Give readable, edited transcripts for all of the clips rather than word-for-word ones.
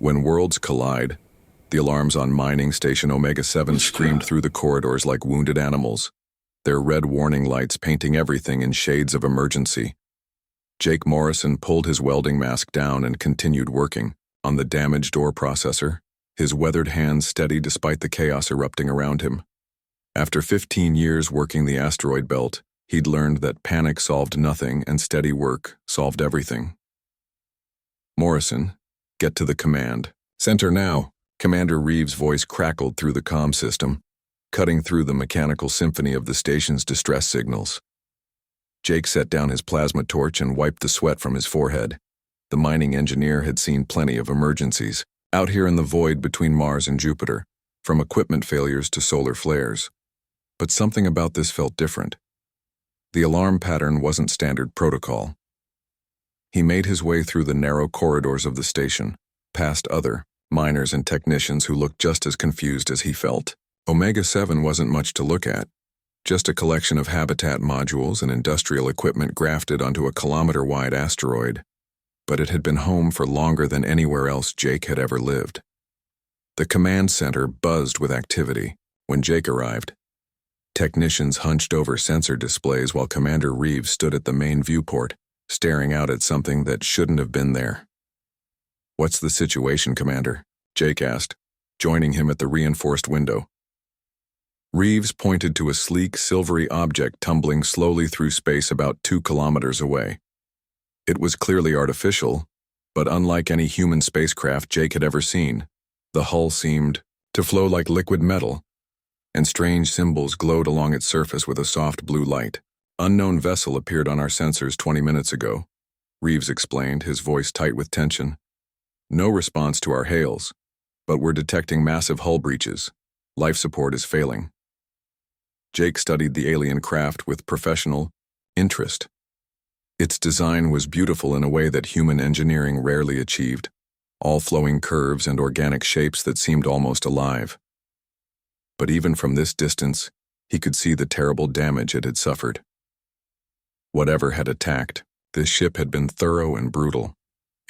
When worlds collide, the alarms on mining station Omega-7 screamed through the corridors like wounded animals, their red warning lights painting everything in shades of emergency. Jake Morrison pulled his welding mask down and continued working on the damaged ore processor, his weathered hands steady despite the chaos erupting around him. After 15 years working the asteroid belt, he'd learned that panic solved nothing and steady work solved everything. Morrison, get to the command center now. Commander Reeves' voice crackled through the comm system, cutting through the mechanical symphony of the station's distress signals. Jake set down his plasma torch and wiped the sweat from his forehead. The mining engineer had seen plenty of emergencies, out here in the void between Mars and Jupiter, from equipment failures to solar flares. But something about this felt different. The alarm pattern wasn't standard protocol. He made his way through the narrow corridors of the station, past other miners and technicians who looked just as confused as he felt. Omega-7 wasn't much to look at, just a collection of habitat modules and industrial equipment grafted onto a kilometer-wide asteroid. But it had been home for longer than anywhere else Jake had ever lived. The command center buzzed with activity when Jake arrived. Technicians hunched over sensor displays while Commander Reeves stood at the main viewport, staring out at something that shouldn't have been there. "What's the situation, Commander?" Jake asked, joining him at the reinforced window. Reeves pointed to a sleek, silvery object tumbling slowly through space about 2 kilometers away. It was clearly artificial, but unlike any human spacecraft Jake had ever seen. The hull seemed to flow like liquid metal, and strange symbols glowed along its surface with a soft blue light. "Unknown vessel appeared on our sensors 20 minutes ago," Reeves explained, his voice tight with tension. "No response to our hails, but we're detecting massive hull breaches. Life support is failing." Jake studied the alien craft with professional interest. Its design was beautiful in a way that human engineering rarely achieved, all flowing curves and organic shapes that seemed almost alive. But even from this distance, he could see the terrible damage it had suffered. Whatever had attacked, this ship had been thorough and brutal.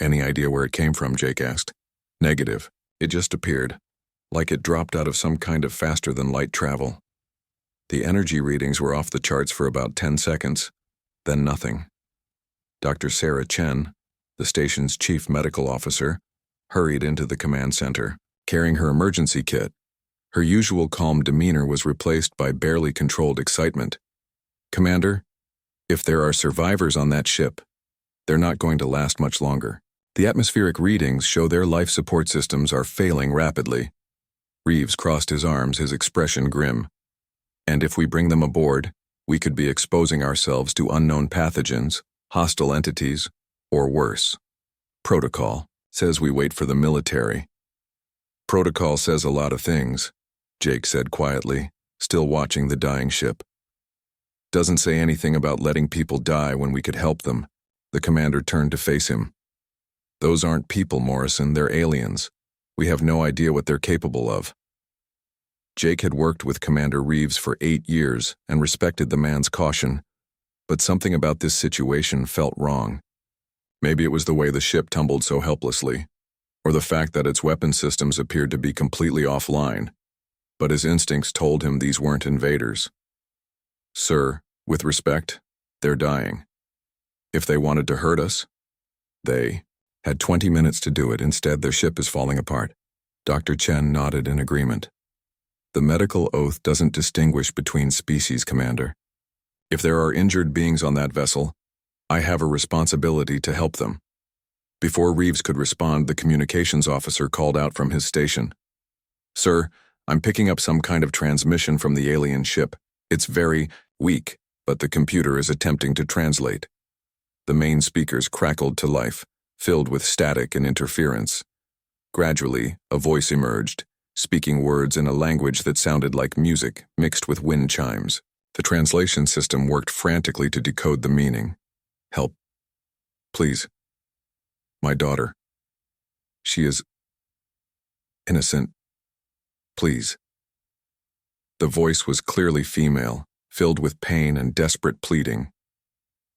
"Any idea where it came from?" Jake asked. "Negative. It just appeared, like it dropped out of some kind of faster-than-light travel. The energy readings were off the charts for about 10 seconds, then nothing." Dr. Sarah Chen, the station's chief medical officer, hurried into the command center, carrying her emergency kit. Her usual calm demeanor was replaced by barely controlled excitement. "Commander, if there are survivors on that ship, they're not going to last much longer. The atmospheric readings show their life support systems are failing rapidly." Reeves crossed his arms, his expression grim. "And if we bring them aboard, we could be exposing ourselves to unknown pathogens, hostile entities, or worse. Protocol says we wait for the military." "Protocol says a lot of things," Jake said quietly, still watching the dying ship. "Doesn't say anything about letting people die when we could help them." The commander turned to face him. "Those aren't people, Morrison, they're aliens. We have no idea what they're capable of." Jake had worked with Commander Reeves for 8 years and respected the man's caution, but something about this situation felt wrong. Maybe it was the way the ship tumbled so helplessly, or the fact that its weapon systems appeared to be completely offline, but his instincts told him these weren't invaders. "Sir, with respect, they're dying. If they wanted to hurt us, they had 20 minutes to do it. Instead, their ship is falling apart." Dr. Chen nodded in agreement. "The medical oath doesn't distinguish between species, Commander. If there are injured beings on that vessel, I have a responsibility to help them." Before Reeves could respond, the communications officer called out from his station. "Sir, I'm picking up some kind of transmission from the alien ship. It's very weak, but the computer is attempting to translate." The main speakers crackled to life, filled with static and interference. Gradually, a voice emerged, speaking words in a language that sounded like music mixed with wind chimes. The translation system worked frantically to decode the meaning. "Help. Please. My daughter. She is innocent. Please." The voice was clearly female, filled with pain and desperate pleading.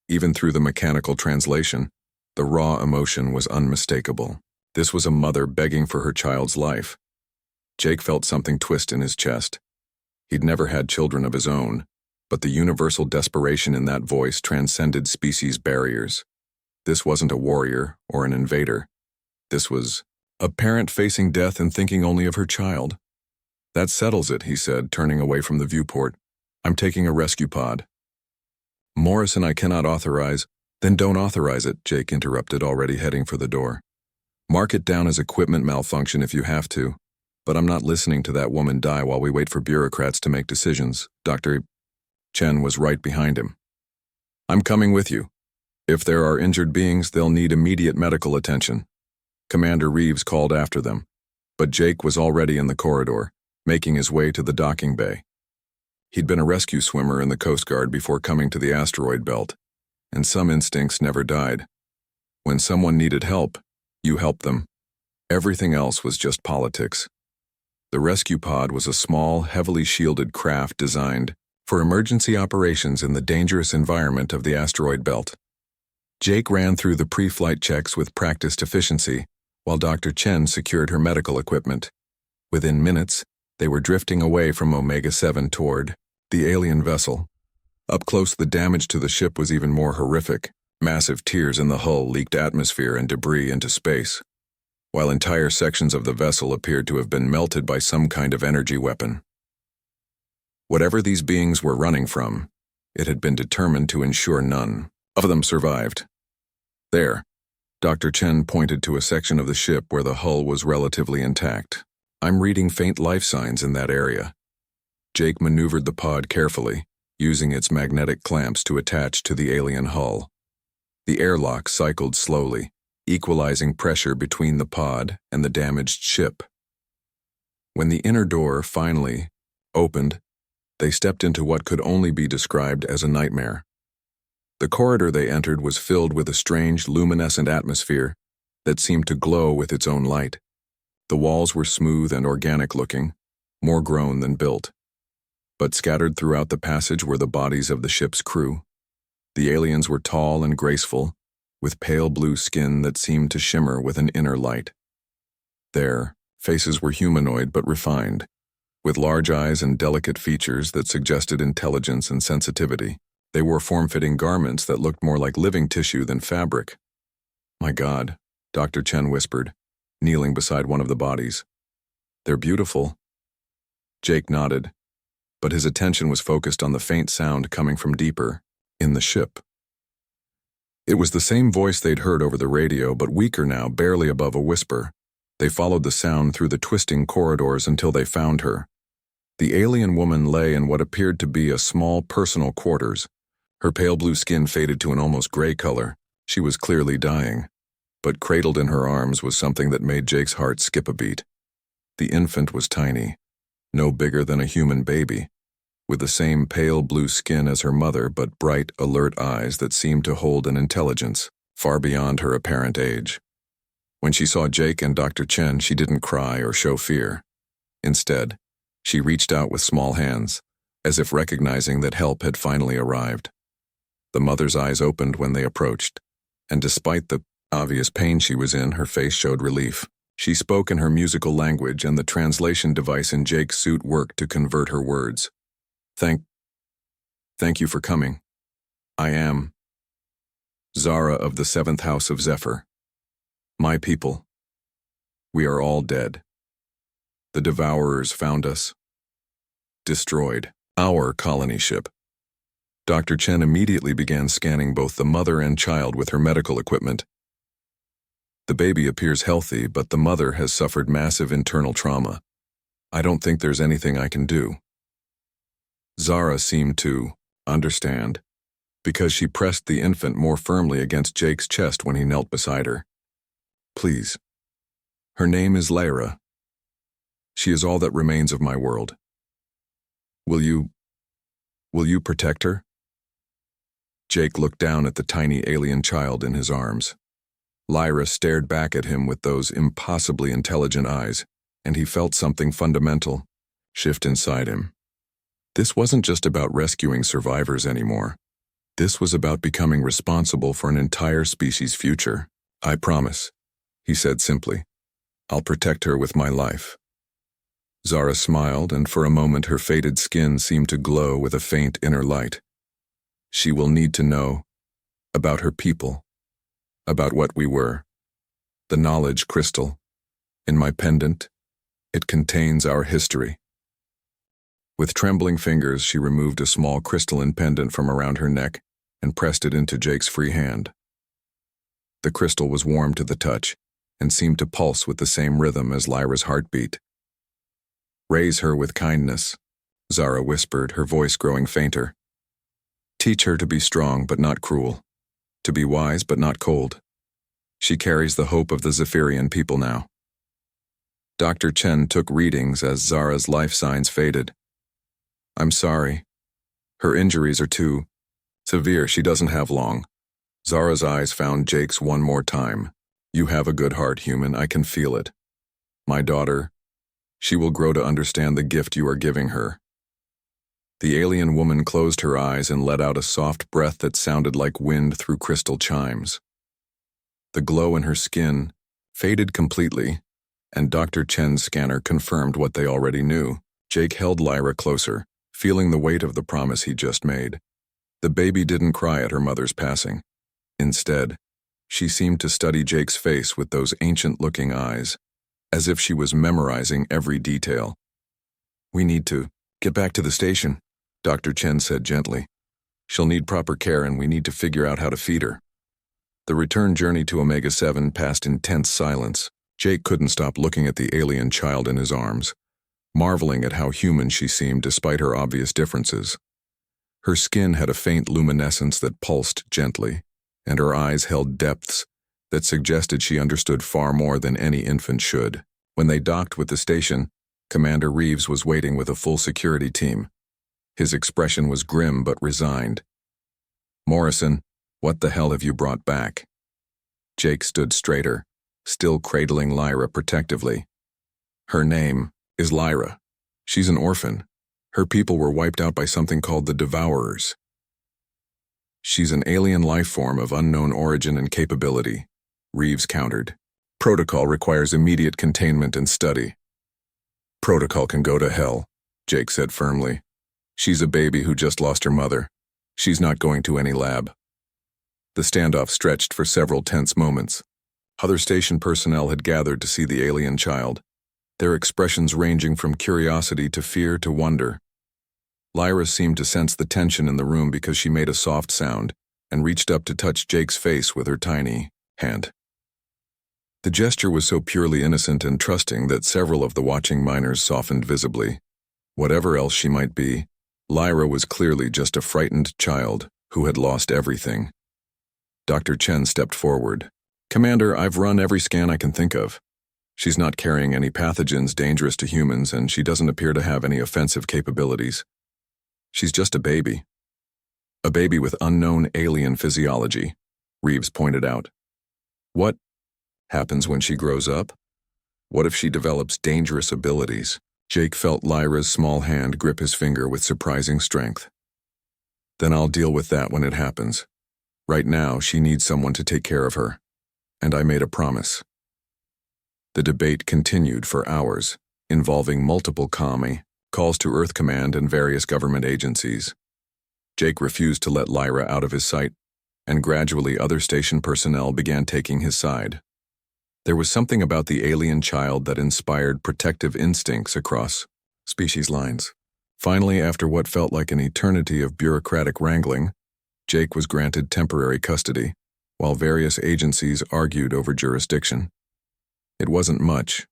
Even through the mechanical translation, the raw emotion was unmistakable. This was a mother begging for her child's life. Jake felt something twist in his chest. He'd never had children of his own, but the universal desperation in that voice transcended species barriers. This wasn't a warrior or an invader. This was a parent facing death and thinking only of her child. That settles it, he said, turning away from the viewport. I'm taking a rescue pod. Morrison, I cannot authorize. Then don't authorize it, Jake interrupted, already heading for the door. Mark it down as equipment malfunction if you have to, but I'm not listening to that woman die while we wait for bureaucrats to make decisions. Dr. Chen was right behind him. I'm coming with you. If there are injured beings, they'll need immediate medical attention. Commander Reeves called after them, but Jake was already in the corridor, making his way to the docking bay. He'd been a rescue swimmer in the Coast Guard before coming to the asteroid belt, and some instincts never died. When someone needed help, you helped them. Everything else was just politics. The rescue pod was a small, heavily shielded craft designed for emergency operations in the dangerous environment of the asteroid belt. Jake ran through the pre-flight checks with practiced efficiency, while Dr. Chen secured her medical equipment. Within minutes, they were drifting away from Omega-7 toward the alien vessel. Up close, the damage to the ship was even more horrific. Massive tears in the hull leaked atmosphere and debris into space, while entire sections of the vessel appeared to have been melted by some kind of energy weapon. Whatever these beings were running from, it had been determined to ensure none of them survived. There, Dr. Chen pointed to a section of the ship where the hull was relatively intact. I'm reading faint life signs in that area. Jake maneuvered the pod carefully, using its magnetic clamps to attach to the alien hull. The airlock cycled slowly, equalizing pressure between the pod and the damaged ship. When the inner door finally opened, they stepped into what could only be described as a nightmare. The corridor they entered was filled with a strange, luminescent atmosphere that seemed to glow with its own light. The walls were smooth and organic-looking, more grown than built. But scattered throughout the passage were the bodies of the ship's crew. The aliens were tall and graceful, with pale blue skin that seemed to shimmer with an inner light. Their faces were humanoid but refined, with large eyes and delicate features that suggested intelligence and sensitivity. They wore form-fitting garments that looked more like living tissue than fabric. My God, Dr. Chen whispered, kneeling beside one of the bodies. They're beautiful. Jake nodded, but his attention was focused on the faint sound coming from deeper in the ship. It was the same voice they'd heard over the radio, but weaker now, barely above a whisper. They followed the sound through the twisting corridors until they found her. The alien woman lay in what appeared to be a small personal quarters. Her pale blue skin faded to an almost gray color. She was clearly dying, but cradled in her arms was something that made Jake's heart skip a beat. The infant was tiny, no bigger than a human baby, with the same pale blue skin as her mother, but bright, alert eyes that seemed to hold an intelligence far beyond her apparent age. When she saw Jake and Dr. Chen, she didn't cry or show fear. Instead, she reached out with small hands, as if recognizing that help had finally arrived. The mother's eyes opened when they approached, and despite the obvious pain she was in, her face showed relief. She spoke in her musical language, and the translation device in Jake's suit worked to convert her words. Thank you for coming. I am Zara of the 7th House of Zephyr. My people. We are all dead. The Devourers found us. Destroyed our colony ship. Dr. Chen immediately began scanning both the mother and child with her medical equipment. The baby appears healthy, but the mother has suffered massive internal trauma. I don't think there's anything I can do. Zara seemed to understand, because she pressed the infant more firmly against Jake's chest when he knelt beside her. Please. Her name is Lyra. She is all that remains of my world. Will you protect her? Jake looked down at the tiny alien child in his arms. Lyra stared back at him with those impossibly intelligent eyes, and he felt something fundamental shift inside him. This wasn't just about rescuing survivors anymore. This was about becoming responsible for an entire species' future. I promise, he said simply. I'll protect her with my life." Zara smiled, and for a moment her faded skin seemed to glow with a faint inner light. She will need to know about her people, about what we were. The knowledge crystal, in my pendant, it contains our history. With trembling fingers, she removed a small crystalline pendant from around her neck and pressed it into Jake's free hand. The crystal was warm to the touch and seemed to pulse with the same rhythm as Lyra's heartbeat. "Raise her with kindness," Zara whispered, her voice growing fainter. "Teach her to be strong but not cruel, to be wise but not cold. She carries the hope of the Zephyrian people now." Dr. Chen took readings as Zara's life signs faded. "I'm sorry. Her injuries are too severe. She doesn't have long." Zara's eyes found Jake's one more time. "You have a good heart, human. I can feel it. My daughter, she will grow to understand the gift you are giving her." The alien woman closed her eyes and let out a soft breath that sounded like wind through crystal chimes. The glow in her skin faded completely, and Dr. Chen's scanner confirmed what they already knew. Jake held Lyra closer, feeling the weight of the promise he just made. The baby didn't cry at her mother's passing. Instead, she seemed to study Jake's face with those ancient-looking eyes, as if she was memorizing every detail. "We need to get back to the station," Dr. Chen said gently. "She'll need proper care, and we need to figure out how to feed her." The return journey to Omega-7 passed in tense silence. Jake couldn't stop looking at the alien child in his arms, marveling at how human she seemed despite her obvious differences. Her skin had a faint luminescence that pulsed gently, and her eyes held depths that suggested she understood far more than any infant should. When they docked with the station, Commander Reeves was waiting with a full security team. His expression was grim but resigned. "Morrison, what the hell have you brought back?" Jake stood straighter, still cradling Lyra protectively. "Her name is Lyra. She's an orphan. Her people were wiped out by something called the Devourers. She's an alien life form of unknown origin and capability," Reeves countered. "Protocol requires immediate containment and study." "Protocol can go to hell," Jake said firmly. "She's a baby who just lost her mother. She's not going to any lab." The standoff stretched for several tense moments. Other station personnel had gathered to see the alien child, their expressions ranging from curiosity to fear to wonder. Lyra seemed to sense the tension in the room because she made a soft sound and reached up to touch Jake's face with her tiny hand. The gesture was so purely innocent and trusting that several of the watching miners softened visibly. Whatever else she might be, Lyra was clearly just a frightened child who had lost everything. Dr. Chen stepped forward. "Commander, I've run every scan I can think of. She's not carrying any pathogens dangerous to humans, and she doesn't appear to have any offensive capabilities. She's just a baby. A baby with unknown alien physiology," Reeves pointed out. "What happens when she grows up? What if she develops dangerous abilities?" Jake felt Lyra's small hand grip his finger with surprising strength. "Then I'll deal with that when it happens. Right now, she needs someone to take care of her, and I made a promise." The debate continued for hours, involving multiple calls to Earth Command and various government agencies. Jake refused to let Lyra out of his sight, and gradually other station personnel began taking his side. There was something about the alien child that inspired protective instincts across species lines. Finally, after what felt like an eternity of bureaucratic wrangling, Jake was granted temporary custody, while various agencies argued over jurisdiction. It wasn't much,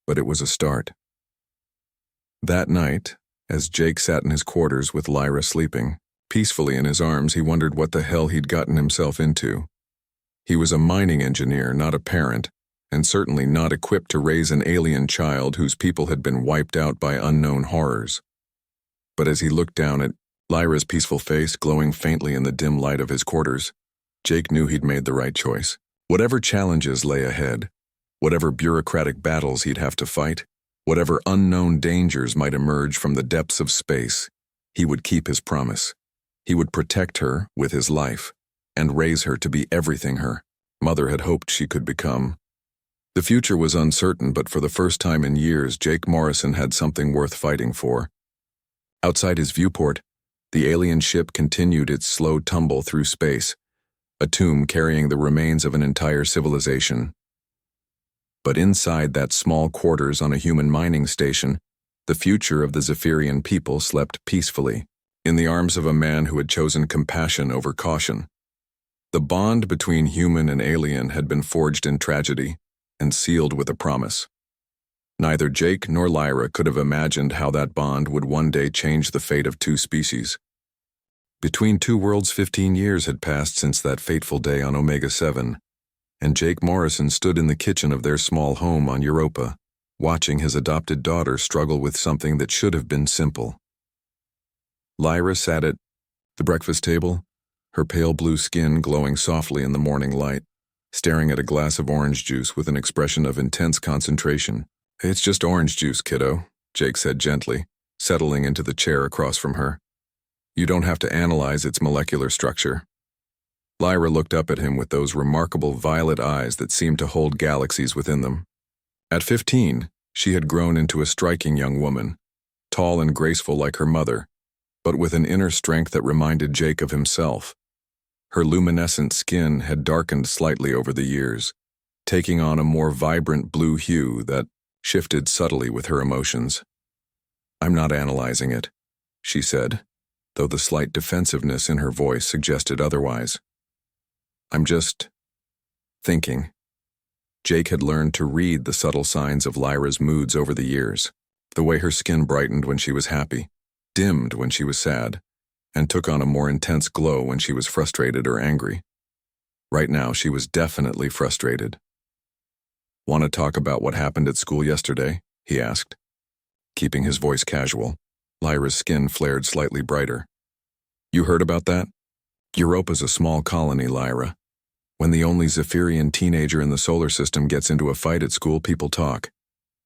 but it was a start. That night, as Jake sat in his quarters with Lyra sleeping peacefully in his arms, he wondered what the hell he'd gotten himself into. He was a mining engineer, not a parent, and certainly not equipped to raise an alien child whose people had been wiped out by unknown horrors. But as he looked down at Lyra's peaceful face glowing faintly in the dim light of his quarters, Jake knew he'd made the right choice. Whatever challenges lay ahead, whatever bureaucratic battles he'd have to fight, whatever unknown dangers might emerge from the depths of space, he would keep his promise. He would protect her with his life and raise her to be everything her mother had hoped she could become. The future was uncertain, but for the first time in years, Jake Morrison had something worth fighting for. Outside his viewport, the alien ship continued its slow tumble through space, a tomb carrying the remains of an entire civilization. But inside that small quarters on a human mining station, the future of the Zephyrian people slept peacefully, in the arms of a man who had chosen compassion over caution. The bond between human and alien had been forged in tragedy and sealed with a promise. Neither Jake nor Lyra could have imagined how that bond would one day change the fate of two species. Between two worlds, 15 years had passed since that fateful day on Omega 7, and Jake Morrison stood in the kitchen of their small home on Europa, watching his adopted daughter struggle with something that should have been simple. Lyra sat at the breakfast table, her pale blue skin glowing softly in the morning light, staring at a glass of orange juice with an expression of intense concentration. "It's just orange juice, kiddo," Jake said gently, settling into the chair across from her. "You don't have to analyze its molecular structure." Lyra looked up at him with those remarkable violet eyes that seemed to hold galaxies within them. At 15, she had grown into a striking young woman, tall and graceful like her mother, but with an inner strength that reminded Jake of himself. Her luminescent skin had darkened slightly over the years, taking on a more vibrant blue hue that shifted subtly with her emotions. "I'm not analyzing it," she said, though the slight defensiveness in her voice suggested otherwise. "I'm just thinking." Jake had learned to read the subtle signs of Lyra's moods over the years, the way her skin brightened when she was happy, dimmed when she was sad, and took on a more intense glow when she was frustrated or angry. Right now, she was definitely frustrated. "Want to talk about what happened at school yesterday?" he asked. Keeping his voice casual, Lyra's skin flared slightly brighter. "You heard about that? Europa's a small colony, Lyra. When the only Zephyrian teenager in the solar system gets into a fight at school, people talk."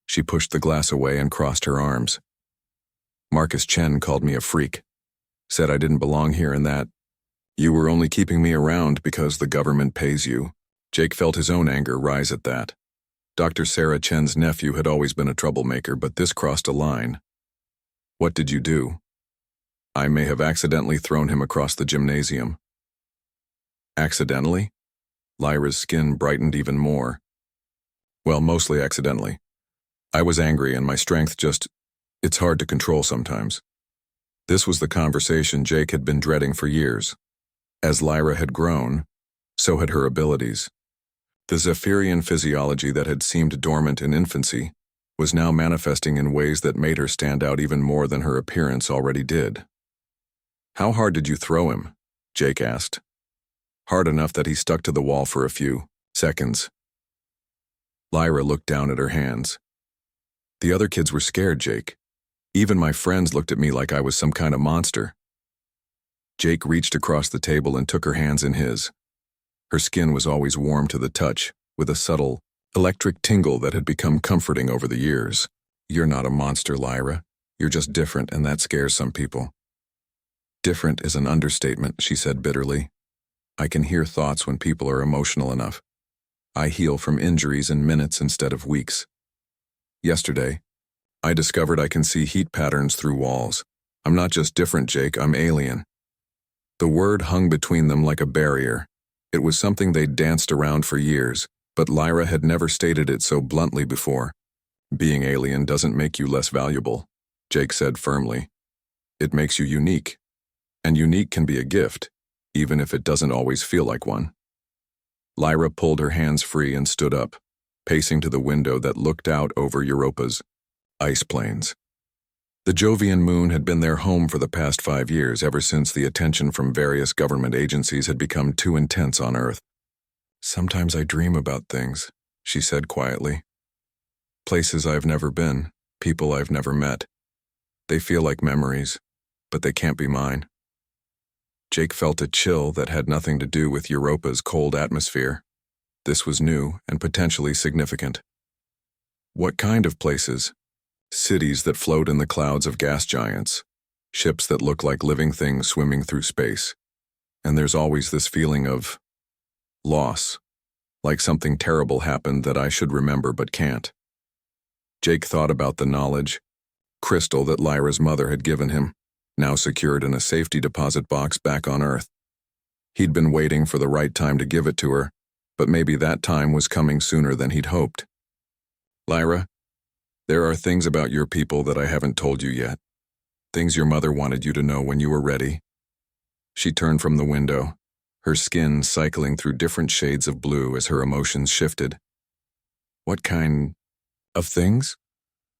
She pushed the glass away and crossed her arms. "Marcus Chen called me a freak. Said I didn't belong here and that you were only keeping me around because the government pays you." Jake felt his own anger rise at that. Dr. Sarah Chen's nephew had always been a troublemaker, but this crossed a line. "What did you do?" "I may have accidentally thrown him across the gymnasium." "Accidentally?" Lyra's skin brightened even more. "Well, mostly accidentally. I was angry and my strength it's hard to control sometimes." This was the conversation Jake had been dreading for years. As Lyra had grown, so had her abilities. The Zephyrian physiology that had seemed dormant in infancy was now manifesting in ways that made her stand out even more than her appearance already did. "How hard did you throw him?" Jake asked. "Hard enough that he stuck to the wall for a few seconds." Lyra looked down at her hands. "The other kids were scared, Jake. Even my friends looked at me like I was some kind of monster." Jake reached across the table and took her hands in his. Her skin was always warm to the touch, with a subtle, electric tingle that had become comforting over the years. "You're not a monster, Lyra. You're just different, and that scares some people." "Different is an understatement," she said bitterly. "I can hear thoughts when people are emotional enough. I heal from injuries in minutes instead of weeks. Yesterday, I discovered I can see heat patterns through walls. I'm not just different, Jake, I'm alien." The word hung between them like a barrier. It was something they'd danced around for years, but Lyra had never stated it so bluntly before. "Being alien doesn't make you less valuable," Jake said firmly. "It makes you unique. And unique can be a gift, even if it doesn't always feel like one." Lyra pulled her hands free and stood up, pacing to the window that looked out over Europa's ice plains. The Jovian moon had been their home for the past 5 years, ever since the attention from various government agencies had become too intense on Earth. "Sometimes I dream about things," she said quietly. "Places I've never been, people I've never met. They feel like memories, but they can't be mine." Jake felt a chill that had nothing to do with Europa's cold atmosphere. This was new and potentially significant. "What kind of places?" "Cities that float in the clouds of gas giants, ships that look like living things swimming through space. And there's always this feeling of loss, like something terrible happened that I should remember but can't. Jake thought about the knowledge, crystal that Lyra's mother had given him, now secured in a safety deposit box back on Earth. He'd been waiting for the right time to give it to her, but maybe that time was coming sooner than he'd hoped. Lyra, there are things about your people that I haven't told you yet. Things your mother wanted you to know when you were ready. She turned from the window, her skin cycling through different shades of blue as her emotions shifted. What kind of things?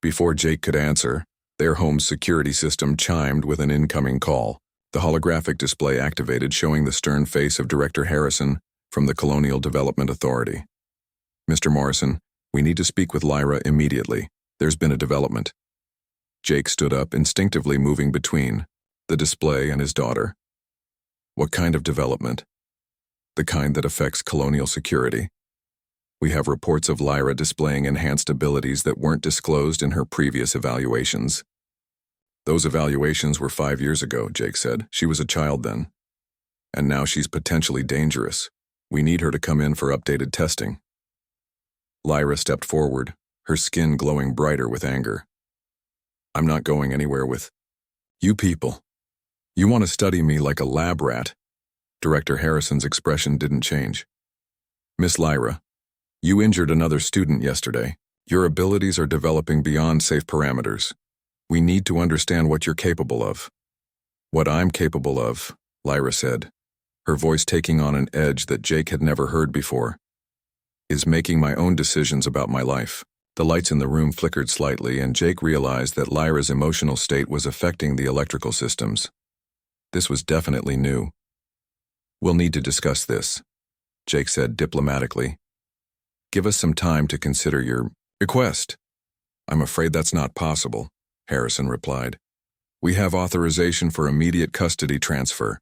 Before Jake could answer, their home's security system chimed with an incoming call. The holographic display activated, showing the stern face of Director Harrison from the Colonial Development Authority. Mr. Morrison, we need to speak with Lyra immediately. There's been a development. Jake stood up, instinctively moving between the display and his daughter. What kind of development? The kind that affects colonial security. We have reports of Lyra displaying enhanced abilities that weren't disclosed in her previous evaluations. Those evaluations were 5 years ago, Jake said. She was a child then. And now she's potentially dangerous. We need her to come in for updated testing. Lyra stepped forward, her skin glowing brighter with anger. I'm not going anywhere with you people. You want to study me like a lab rat? Director Harrison's expression didn't change. Miss Lyra, you injured another student yesterday. Your abilities are developing beyond safe parameters. We need to understand what you're capable of. What I'm capable of, Lyra said, her voice taking on an edge that Jake had never heard before, is making my own decisions about my life. The lights in the room flickered slightly, and Jake realized that Lyra's emotional state was affecting the electrical systems. This was definitely new. We'll need to discuss this, Jake said diplomatically. Give us some time to consider your request. I'm afraid that's not possible, Harrison replied. We have authorization for immediate custody transfer.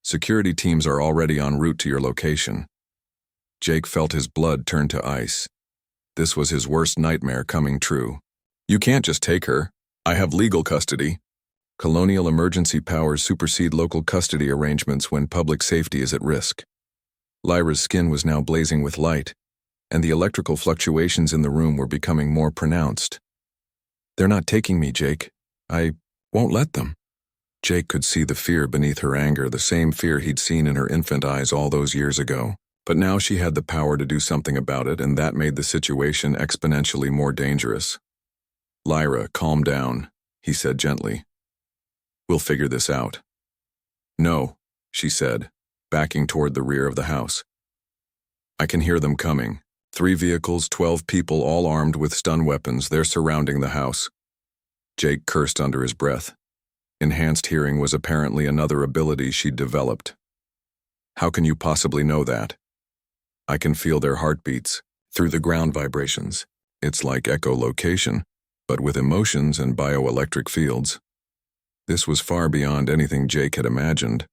Security teams are already en route to your location. Jake felt his blood turn to ice. This was his worst nightmare coming true. You can't just take her. I have legal custody. Colonial emergency powers supersede local custody arrangements when public safety is at risk. Lyra's skin was now blazing with light, and the electrical fluctuations in the room were becoming more pronounced. They're not taking me, Jake. I won't let them. Jake could see the fear beneath her anger, the same fear he'd seen in her infant eyes all those years ago. But now she had the power to do something about it, and that made the situation exponentially more dangerous. Lyra, calm down, he said gently. We'll figure this out. No, she said, backing toward the rear of the house. I can hear them coming. 3 vehicles, 12 people, all armed with stun weapons. They're surrounding the house. Jake cursed under his breath. Enhanced hearing was apparently another ability she'd developed. How can you possibly know that? I can feel their heartbeats through the ground vibrations. It's like echolocation, but with emotions and bioelectric fields. This was far beyond anything Jake had imagined.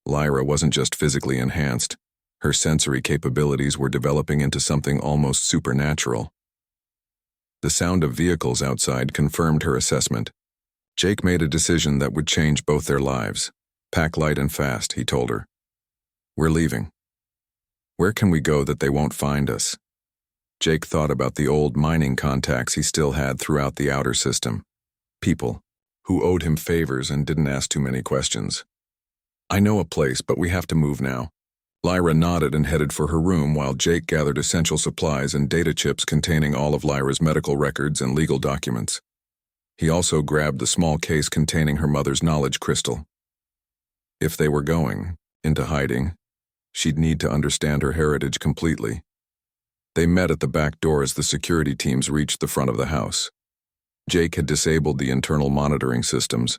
Lyra wasn't just physically enhanced. Her sensory capabilities were developing into something almost supernatural. The sound of vehicles outside confirmed her assessment. Jake made a decision that would change both their lives. Pack light and fast, he told her. We're leaving. Where can we go that they won't find us? Jake thought about the old mining contacts he still had throughout the outer system. People who owed him favors and didn't ask too many questions. I know a place, but we have to move now. Lyra nodded and headed for her room while Jake gathered essential supplies and data chips containing all of Lyra's medical records and legal documents. He also grabbed the small case containing her mother's knowledge crystal. If they were going into hiding, she'd need to understand her heritage completely. They met at the back door as the security teams reached the front of the house. Jake had disabled the internal monitoring systems,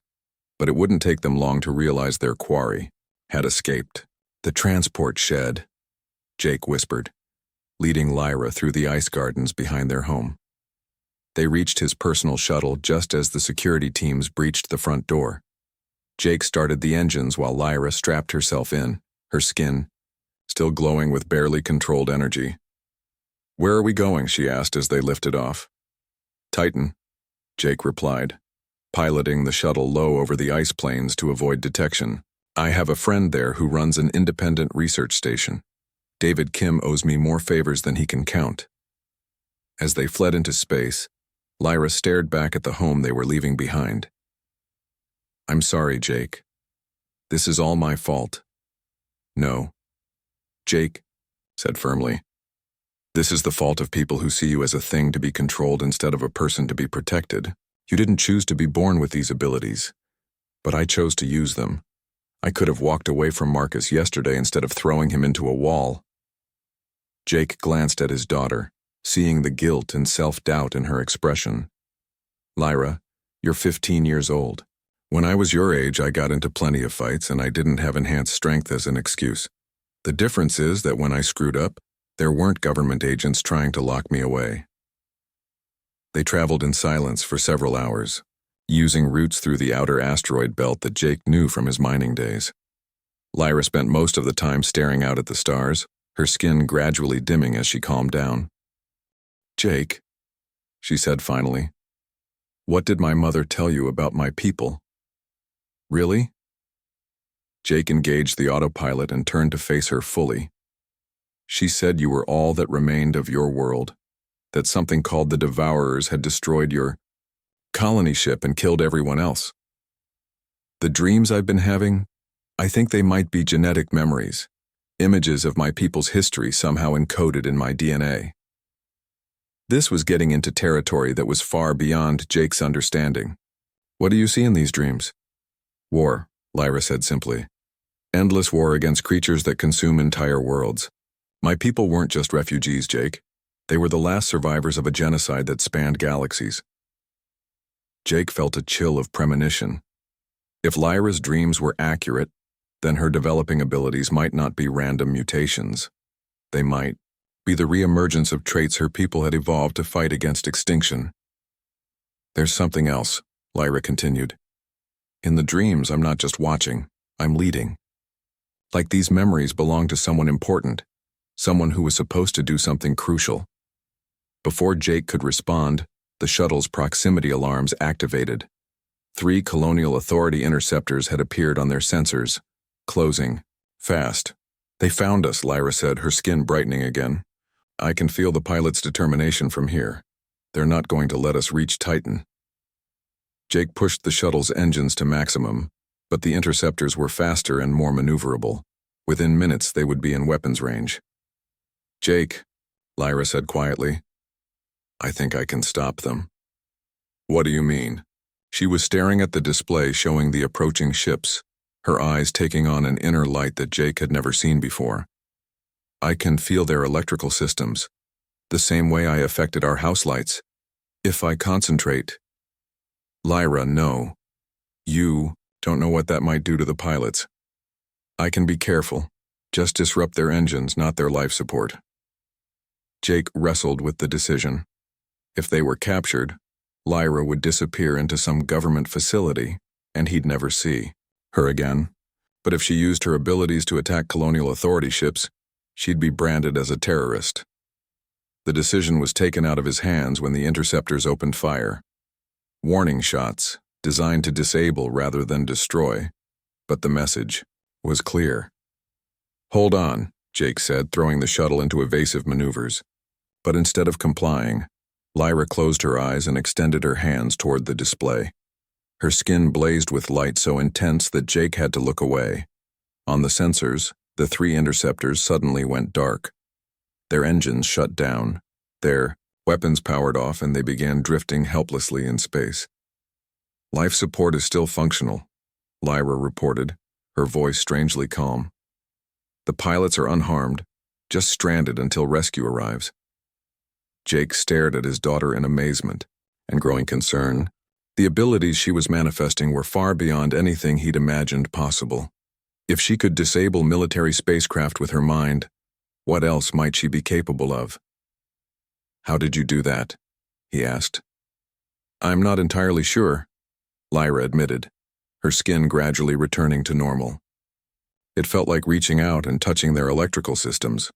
but it wouldn't take them long to realize their quarry had escaped. The transport shed, Jake whispered, leading Lyra through the ice gardens behind their home. They reached his personal shuttle just as the security teams breached the front door. Jake started the engines while Lyra strapped herself in, her skin still glowing with barely controlled energy. Where are we going? She asked as they lifted off. Titan, Jake replied, piloting the shuttle low over the ice plains to avoid detection. I have a friend there who runs an independent research station. David Kim owes me more favors than he can count." As they fled into space, Lyra stared back at the home they were leaving behind. "I'm sorry, Jake. This is all my fault." "No," Jake said firmly. "This is the fault of people who see you as a thing to be controlled instead of a person to be protected. You didn't choose to be born with these abilities, but I chose to use them. I could have walked away from Marcus yesterday instead of throwing him into a wall." Jake glanced at his daughter, seeing the guilt and self-doubt in her expression. "Lyra, you're 15 years old. When I was your age, I got into plenty of fights, and I didn't have enhanced strength as an excuse. The difference is that when I screwed up, there weren't government agents trying to lock me away." They traveled in silence for several hours, using routes through the outer asteroid belt that Jake knew from his mining days. Lyra spent most of the time staring out at the stars, her skin gradually dimming as she calmed down. "Jake," she said finally, "what did my mother tell you about my people?" "Really?" Jake engaged the autopilot and turned to face her fully. "She said you were all that remained of your world, that something called the Devourers had destroyed your colony ship and killed everyone else. The dreams I've been having, I think they might be genetic memories, images of my people's history somehow encoded in my DNA." This was getting into territory that was far beyond Jake's understanding. "What do you see in these dreams?" "War," Lyra said simply. "Endless war against creatures that consume entire worlds. My people weren't just refugees, Jake. They were the last survivors of a genocide that spanned galaxies." Jake felt a chill of premonition. If Lyra's dreams were accurate, then her developing abilities might not be random mutations. They might be the reemergence of traits her people had evolved to fight against extinction. "There's something else," Lyra continued. "In the dreams, I'm not just watching, I'm leading. Like these memories belong to someone important, someone who was supposed to do something crucial." Before Jake could respond, the shuttle's proximity alarms activated. 3 Colonial Authority interceptors had appeared on their sensors, closing fast. "They found us," Lyra said, her skin brightening again. "I can feel the pilot's determination from here. They're not going to let us reach Titan." Jake pushed the shuttle's engines to maximum, but the interceptors were faster and more maneuverable. Within minutes, they would be in weapons range. "Jake," Lyra said quietly, "I think I can stop them." "What do you mean?" She was staring at the display showing the approaching ships, her eyes taking on an inner light that Jake had never seen before. "I can feel their electrical systems, the same way I affected our house lights. If I concentrate." "Lyra, no. You don't know what that might do to the pilots. I can be careful. Just disrupt their engines, not their life support." Jake wrestled with the decision. If they were captured, Lyra would disappear into some government facility, and he'd never see her again. But if she used her abilities to attack Colonial Authority ships, she'd be branded as a terrorist. The decision was taken out of his hands when the interceptors opened fire. Warning shots, designed to disable rather than destroy, but the message was clear. "Hold on," Jake said, throwing the shuttle into evasive maneuvers. But instead of complying, Lyra closed her eyes and extended her hands toward the display. Her skin blazed with light so intense that Jake had to look away. On the sensors, the 3 interceptors suddenly went dark. Their engines shut down, their weapons powered off, and they began drifting helplessly in space. "Life support is still functional," Lyra reported, her voice strangely calm. "The pilots are unharmed, just stranded until rescue arrives." Jake stared at his daughter in amazement and growing concern. The abilities she was manifesting were far beyond anything he'd imagined possible. If she could disable military spacecraft with her mind, what else might she be capable of? "How did you do that?" he asked. "I'm not entirely sure," Lyra admitted, her skin gradually returning to normal. "It felt like reaching out and touching their electrical systems,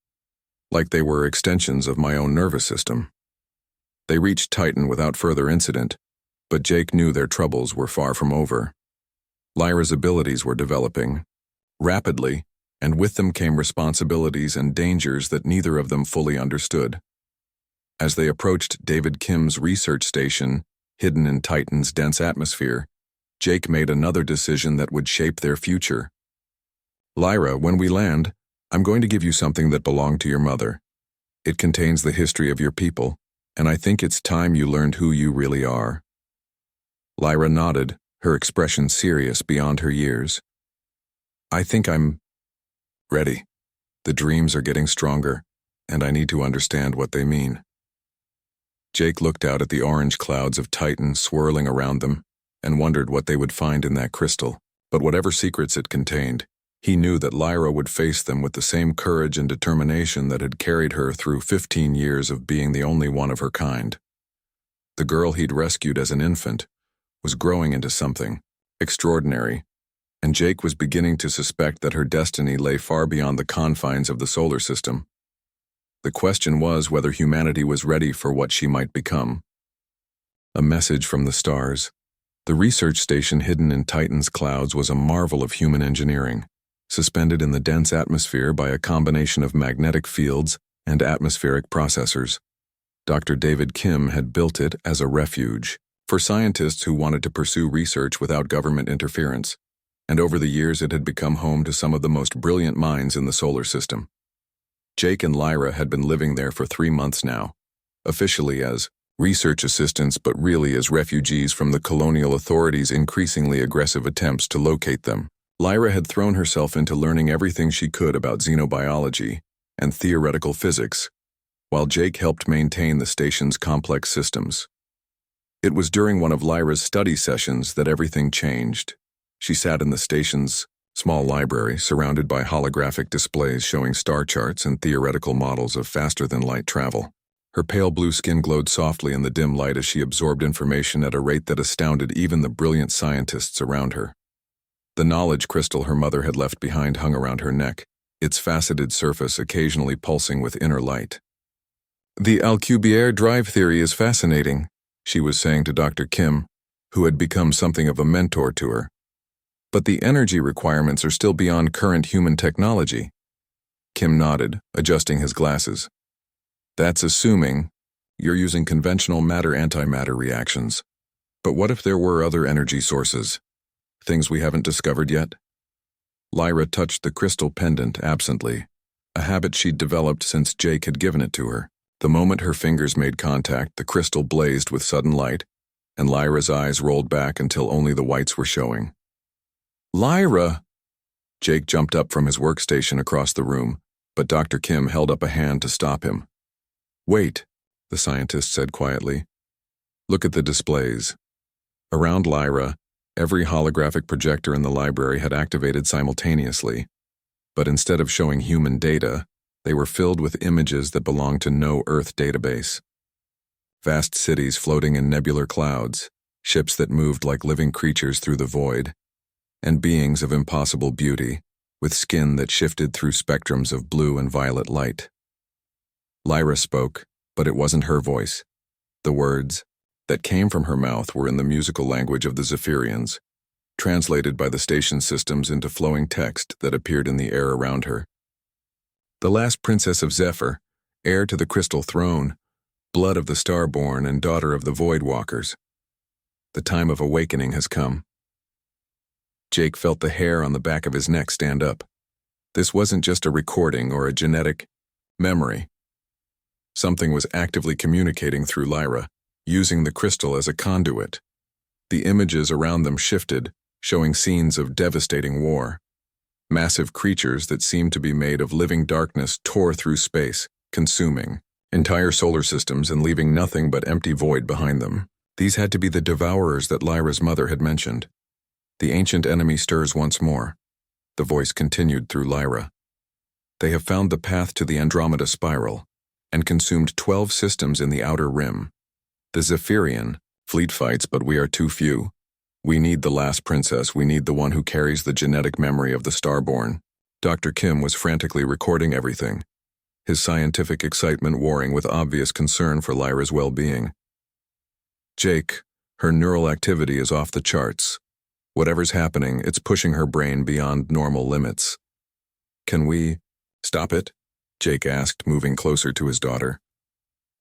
like they were extensions of my own nervous system." They reached Titan without further incident, but Jake knew their troubles were far from over. Lyra's abilities were developing rapidly, and with them came responsibilities and dangers that neither of them fully understood. As they approached David Kim's research station, hidden in Titan's dense atmosphere, Jake made another decision that would shape their future. "Lyra, when we land, I'm going to give you something that belonged to your mother. It contains the history of your people, and I think it's time you learned who you really are." Lyra nodded, her expression serious beyond her years. "I think I'm ready. The dreams are getting stronger, and I need to understand what they mean." Jake looked out at the orange clouds of Titan swirling around them and wondered what they would find in that crystal. But whatever secrets it contained, he knew that Lyra would face them with the same courage and determination that had carried her through 15 years of being the only one of her kind. The girl he'd rescued as an infant was growing into something extraordinary, and Jake was beginning to suspect that her destiny lay far beyond the confines of the solar system. The question was whether humanity was ready for what she might become. A message from the stars. The research station hidden in Titan's clouds was a marvel of human engineering, suspended in the dense atmosphere by a combination of magnetic fields and atmospheric processors. Dr. David Kim had built it as a refuge for scientists who wanted to pursue research without government interference, and over the years it had become home to some of the most brilliant minds in the solar system. Jake and Lyra had been living there for 3 months now, officially as research assistants but really as refugees from the colonial authorities' increasingly aggressive attempts to locate them. Lyra had thrown herself into learning everything she could about xenobiology and theoretical physics, while Jake helped maintain the station's complex systems. It was during one of Lyra's study sessions that everything changed. She sat in the station's small library, surrounded by holographic displays showing star charts and theoretical models of faster-than-light travel. Her pale blue skin glowed softly in the dim light as she absorbed information at a rate that astounded even the brilliant scientists around her. The knowledge crystal her mother had left behind hung around her neck, its faceted surface occasionally pulsing with inner light. "The Alcubierre drive theory is fascinating," she was saying to Dr. Kim, who had become something of a mentor to her. "But the energy requirements are still beyond current human technology." Kim nodded, adjusting his glasses. "That's assuming you're using conventional matter-antimatter reactions. But what if there were other energy sources? Things we haven't discovered yet?" Lyra touched the crystal pendant absently, a habit she'd developed since Jake had given it to her. The moment her fingers made contact, the crystal blazed with sudden light, and Lyra's eyes rolled back until only the whites were showing. "Lyra!" Jake jumped up from his workstation across the room, but Dr. Kim held up a hand to stop him. "Wait," the scientist said quietly. "Look at the displays." Around Lyra, every holographic projector in the library had activated simultaneously, but instead of showing human data, they were filled with images that belonged to no Earth database. Vast cities floating in nebular clouds, ships that moved like living creatures through the void, and beings of impossible beauty, with skin that shifted through spectrums of blue and violet light. Lyra spoke, but it wasn't her voice. The words that came from her mouth were in the musical language of the Zephyrians, translated by the station systems into flowing text that appeared in the air around her. "The last princess of Zephyr, heir to the crystal throne, blood of the Starborn and daughter of the Void Walkers. The time of awakening has come." Jake felt the hair on the back of his neck stand up. This wasn't just a recording or a genetic memory. Something was actively communicating through Lyra, using the crystal as a conduit. The images around them shifted, showing scenes of devastating war. Massive creatures that seemed to be made of living darkness tore through space, consuming entire solar systems and leaving nothing but empty void behind them. These had to be the devourers that Lyra's mother had mentioned. "The ancient enemy stirs once more," the voice continued through Lyra. "They have found the path to the Andromeda spiral and consumed 12 systems in the outer rim. The Zephyrian, fleet fights, but we are too few. We need the last princess. We need the one who carries the genetic memory of the Starborn." Dr. Kim was frantically recording everything, his scientific excitement warring with obvious concern for Lyra's well-being. "Jake, her neural activity is off the charts. Whatever's happening, it's pushing her brain beyond normal limits. Can we stop it? Jake asked, moving closer to his daughter.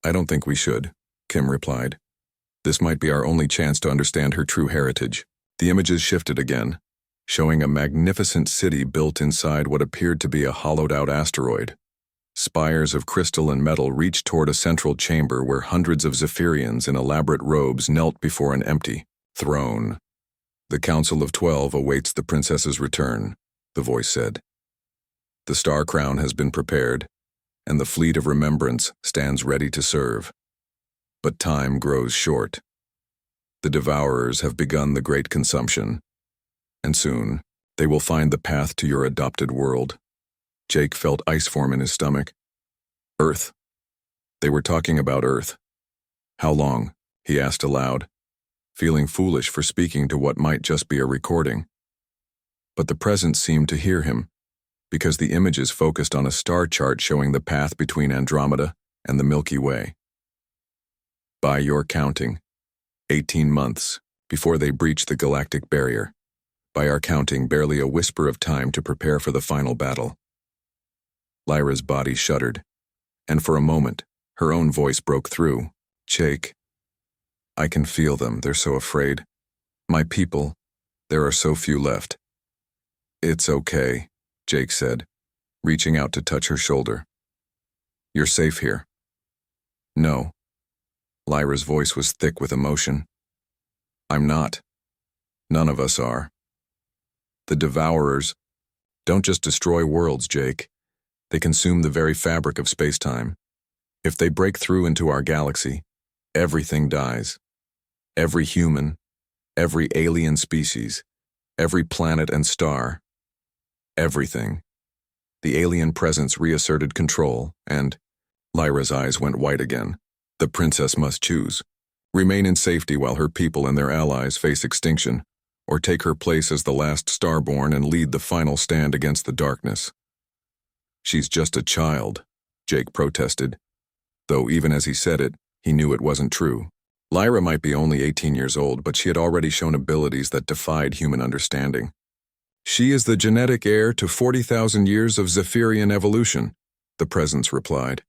I don't think we should, Kim replied. This might be our only chance to understand her true heritage. The images shifted again, showing a magnificent city built inside what appeared to be a hollowed-out asteroid. Spires of crystal and metal reached toward a central chamber where hundreds of Zephyrians in elaborate robes knelt before an empty throne. The Council of 12 awaits the princess's return, the voice said. The star crown has been prepared, and the fleet of remembrance stands ready to serve. But time grows short. The Devourers have begun the great consumption, and soon they will find the path to your adopted world. Jake felt ice form in his stomach. Earth. They were talking about Earth. How long? He asked aloud, feeling foolish for speaking to what might just be a recording. But the presence seemed to hear him, because the images focused on a star chart showing the path between Andromeda and the Milky Way. By your counting, 18 months before they breach the galactic barrier. By our counting, barely a whisper of time to prepare for the final battle. Lyra's body shuddered, and for a moment, her own voice broke through. Jake. I can feel them, they're so afraid. My people, there are so few left. It's okay, Jake said, reaching out to touch her shoulder. You're safe here. No. Lyra's voice was thick with emotion. I'm not. None of us are. The Devourers don't just destroy worlds, Jake. They consume the very fabric of space-time. If they break through into our galaxy, everything dies. Every human, every alien species, every planet and star. Everything. The alien presence reasserted control, and Lyra's eyes went white again. The princess must choose. Remain in safety while her people and their allies face extinction, or take her place as the last starborn and lead the final stand against the darkness. She's just a child, Jake protested, though even as he said it, he knew it wasn't true. Lyra might be only 18 years old, but she had already shown abilities that defied human understanding. She is the genetic heir to 40,000 years of Zephyrian evolution, the presence replied.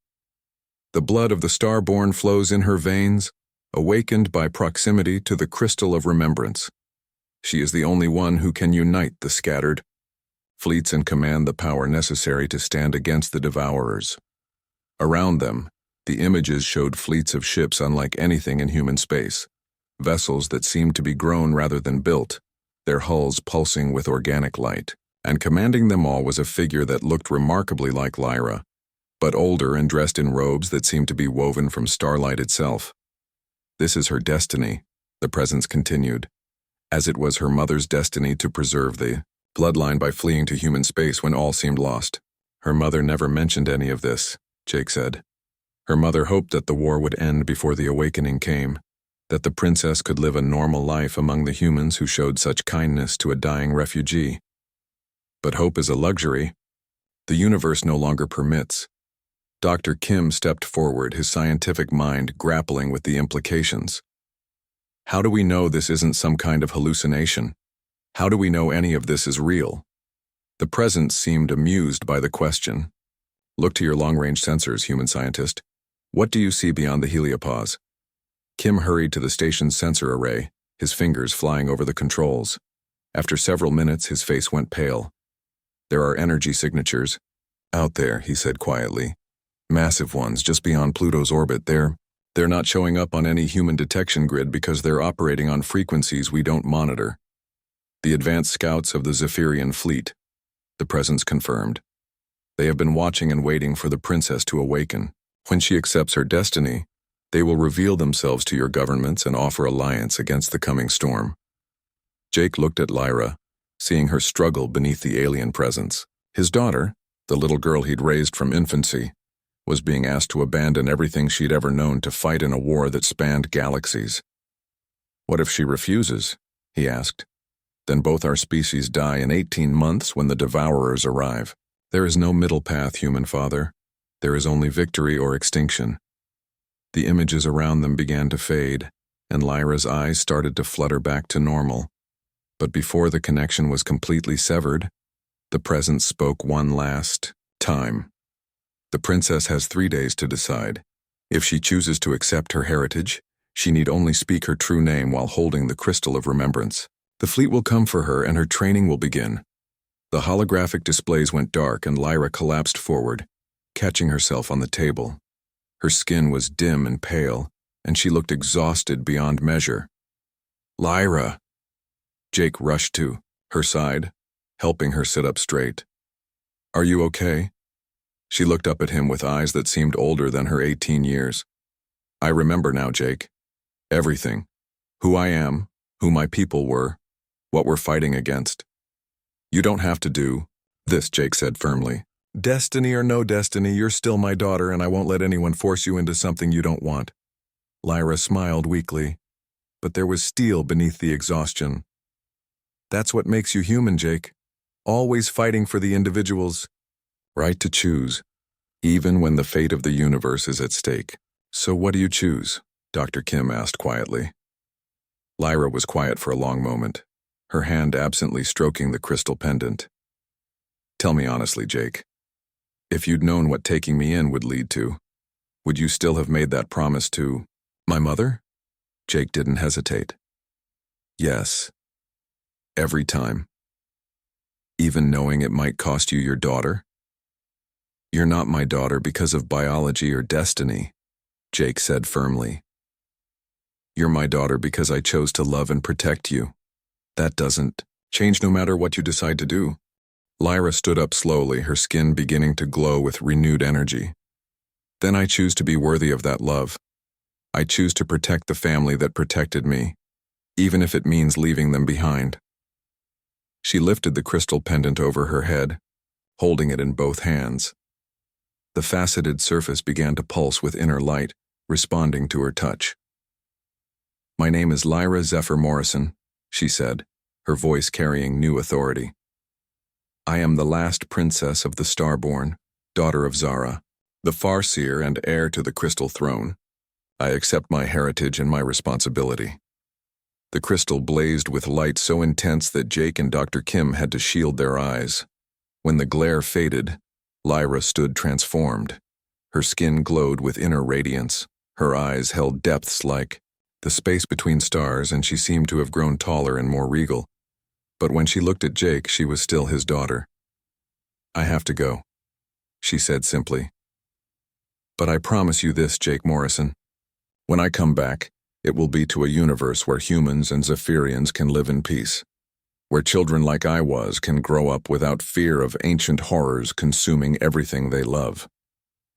The blood of the starborn flows in her veins, awakened by proximity to the crystal of remembrance. She is the only one who can unite the scattered fleets and command the power necessary to stand against the Devourers. Around them, the images showed fleets of ships unlike anything in human space, vessels that seemed to be grown rather than built, their hulls pulsing with organic light, and commanding them all was a figure that looked remarkably like Lyra, but older and dressed in robes that seemed to be woven from starlight itself. This is her destiny, the presence continued, as it was her mother's destiny to preserve the bloodline by fleeing to human space when all seemed lost. Her mother never mentioned any of this, Jake said. Her mother hoped that the war would end before the awakening came, that the princess could live a normal life among the humans who showed such kindness to a dying refugee. But hope is a luxury. The universe no longer permits. Dr. Kim stepped forward, his scientific mind grappling with the implications. How do we know this isn't some kind of hallucination? How do we know any of this is real? The presence seemed amused by the question. Look to your long-range sensors, human scientist. What do you see beyond the heliopause? Kim hurried to the station's sensor array, his fingers flying over the controls. After several minutes, his face went pale. There are energy signatures. Out there, he said quietly. Massive ones, just beyond Pluto's orbit. They're not showing up on any human detection grid because they're operating on frequencies we don't monitor. The advanced scouts of the Zephyrian fleet, the presence confirmed. They have been watching and waiting for the princess to awaken. When she accepts her destiny, they will reveal themselves to your governments and offer alliance against the coming storm. Jake looked at Lyra, seeing her struggle beneath the alien presence. His daughter, the little girl he'd raised from infancy, was being asked to abandon everything she'd ever known to fight in a war that spanned galaxies. What if she refuses? He asked. Then both our species die in 18 months when the Devourers arrive. There is no middle path, human father. There is only victory or extinction. The images around them began to fade, and Lyra's eyes started to flutter back to normal. But before the connection was completely severed, The presence spoke one last time. The princess has 3 days to decide. If she chooses to accept her heritage, she need only speak her true name while holding the crystal of remembrance. The fleet will come for her and her training will begin. The holographic displays went dark and Lyra collapsed forward, catching herself on the table. Her skin was dim and pale, and she looked exhausted beyond measure. Lyra! Jake rushed to her side, helping her sit up straight. Are you okay? She looked up at him with eyes that seemed older than her 18 years. I remember now, Jake. Everything. Who I am, who my people were, what we're fighting against. You don't have to do this, Jake said firmly. Destiny or no destiny, you're still my daughter and I won't let anyone force you into something you don't want. Lyra smiled weakly, but there was steel beneath the exhaustion. That's what makes you human, Jake. Always fighting for the individual's right to choose, even when the fate of the universe is at stake. So what do you choose? Dr. Kim asked quietly. Lyra was quiet for a long moment, her hand absently stroking the crystal pendant. Tell me honestly, Jake. If you'd known what taking me in would lead to, would you still have made that promise to my mother? Jake didn't hesitate. Yes. Every time. Even knowing it might cost you your daughter? You're not my daughter because of biology or destiny, Jake said firmly. You're my daughter because I chose to love and protect you. That doesn't change no matter what you decide to do. Lyra stood up slowly, her skin beginning to glow with renewed energy. Then I choose to be worthy of that love. I choose to protect the family that protected me, even if it means leaving them behind. She lifted the crystal pendant over her head, holding it in both hands. The faceted surface began to pulse with inner light, responding to her touch. My name is Lyra Zephyr Morrison, she said, her voice carrying new authority. I am the last princess of the Starborn, daughter of Zara, the Farseer and heir to the crystal throne. I accept my heritage and my responsibility. The crystal blazed with light so intense that Jake and Dr. Kim had to shield their eyes. When the glare faded, Lyra stood transformed. Her skin glowed with inner radiance. Her eyes held depths like the space between stars, and she seemed to have grown taller and more regal. But when she looked at Jake, she was still his daughter. I have to go, she said simply. But I promise you this, Jake Morrison. When I come back, it will be to a universe where humans and Zephyrians can live in peace, where children like I was can grow up without fear of ancient horrors consuming everything they love.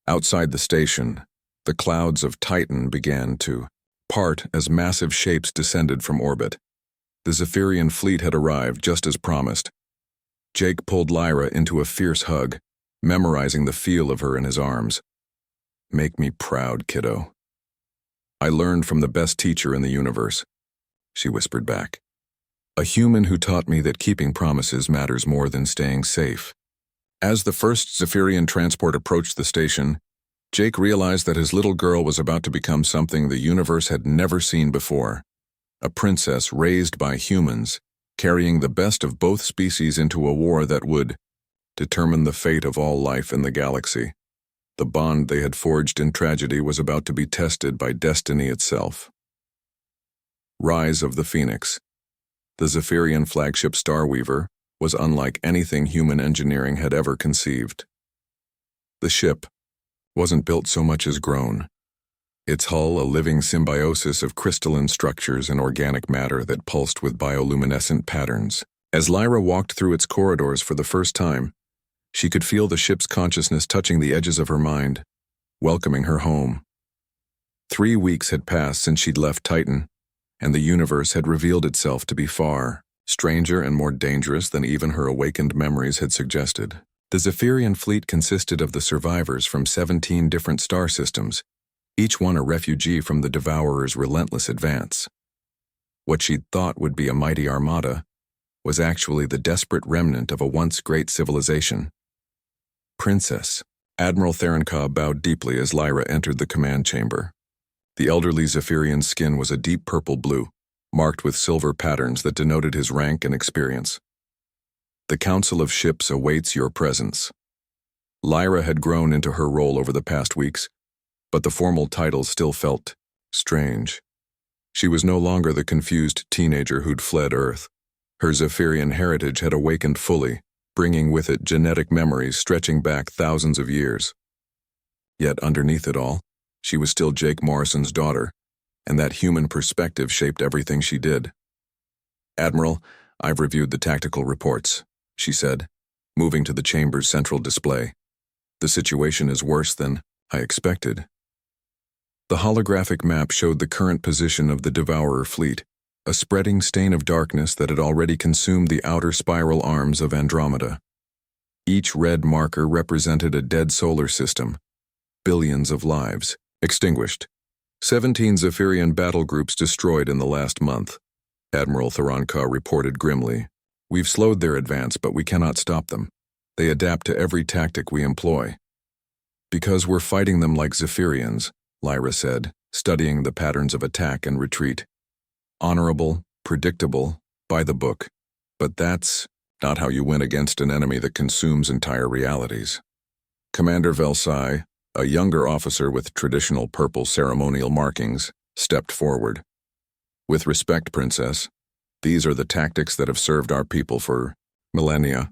Outside the station, the clouds of Titan began to part as massive shapes descended from orbit. The Zephyrian fleet had arrived just as promised. Jake pulled Lyra into a fierce hug, memorizing the feel of her in his arms. Make me proud, kiddo. I learned from the best teacher in the universe, she whispered back. A human who taught me that keeping promises matters more than staying safe. As the first Zephyrian transport approached the station, Jake realized that his little girl was about to become something the universe had never seen before. A princess raised by humans, carrying the best of both species into a war that would determine the fate of all life in the galaxy. The bond they had forged in tragedy was about to be tested by destiny itself. Rise of the Phoenix. The Zephyrian flagship Starweaver was unlike anything human engineering had ever conceived. The ship wasn't built so much as grown. Its hull a living symbiosis of crystalline structures and organic matter that pulsed with bioluminescent patterns. As Lyra walked through its corridors for the first time, she could feel the ship's consciousness touching the edges of her mind, welcoming her home. 3 weeks had passed since she'd left Titan, and the universe had revealed itself to be far stranger and more dangerous than even her awakened memories had suggested. The Zephyrian fleet consisted of the survivors from 17 different star systems, each one a refugee from the Devourer's relentless advance. What she'd thought would be a mighty armada was actually the desperate remnant of a once great civilization. Princess. Admiral Therenkov bowed deeply as Lyra entered the command chamber. The elderly Zephyrian's skin was a deep purple blue, marked with silver patterns that denoted his rank and experience. The Council of Ships awaits your presence. Lyra had grown into her role over the past weeks, but the formal title still felt strange. She was no longer the confused teenager who'd fled Earth. Her Zephyrian heritage had awakened fully, bringing with it genetic memories stretching back thousands of years. Yet underneath it all, she was still Jake Morrison's daughter, and that human perspective shaped everything she did. "Admiral, I've reviewed the tactical reports," she said, moving to the chamber's central display. "The situation is worse than I expected." The holographic map showed the current position of the Devourer fleet, a spreading stain of darkness that had already consumed the outer spiral arms of Andromeda. Each red marker represented a dead solar system, billions of lives extinguished, 17 Zephyrian battle groups destroyed in the last month. Admiral Theronka reported grimly. "We've slowed their advance, but we cannot stop them. They adapt to every tactic we employ." "Because we're fighting them like Zephyrians," Lyra said, studying the patterns of attack and retreat. "Honorable, predictable, by the book. But that's not how you win against an enemy that consumes entire realities." Commander Velsai, a younger officer with traditional purple ceremonial markings, stepped forward. "With respect, Princess, these are the tactics that have served our people for millennia.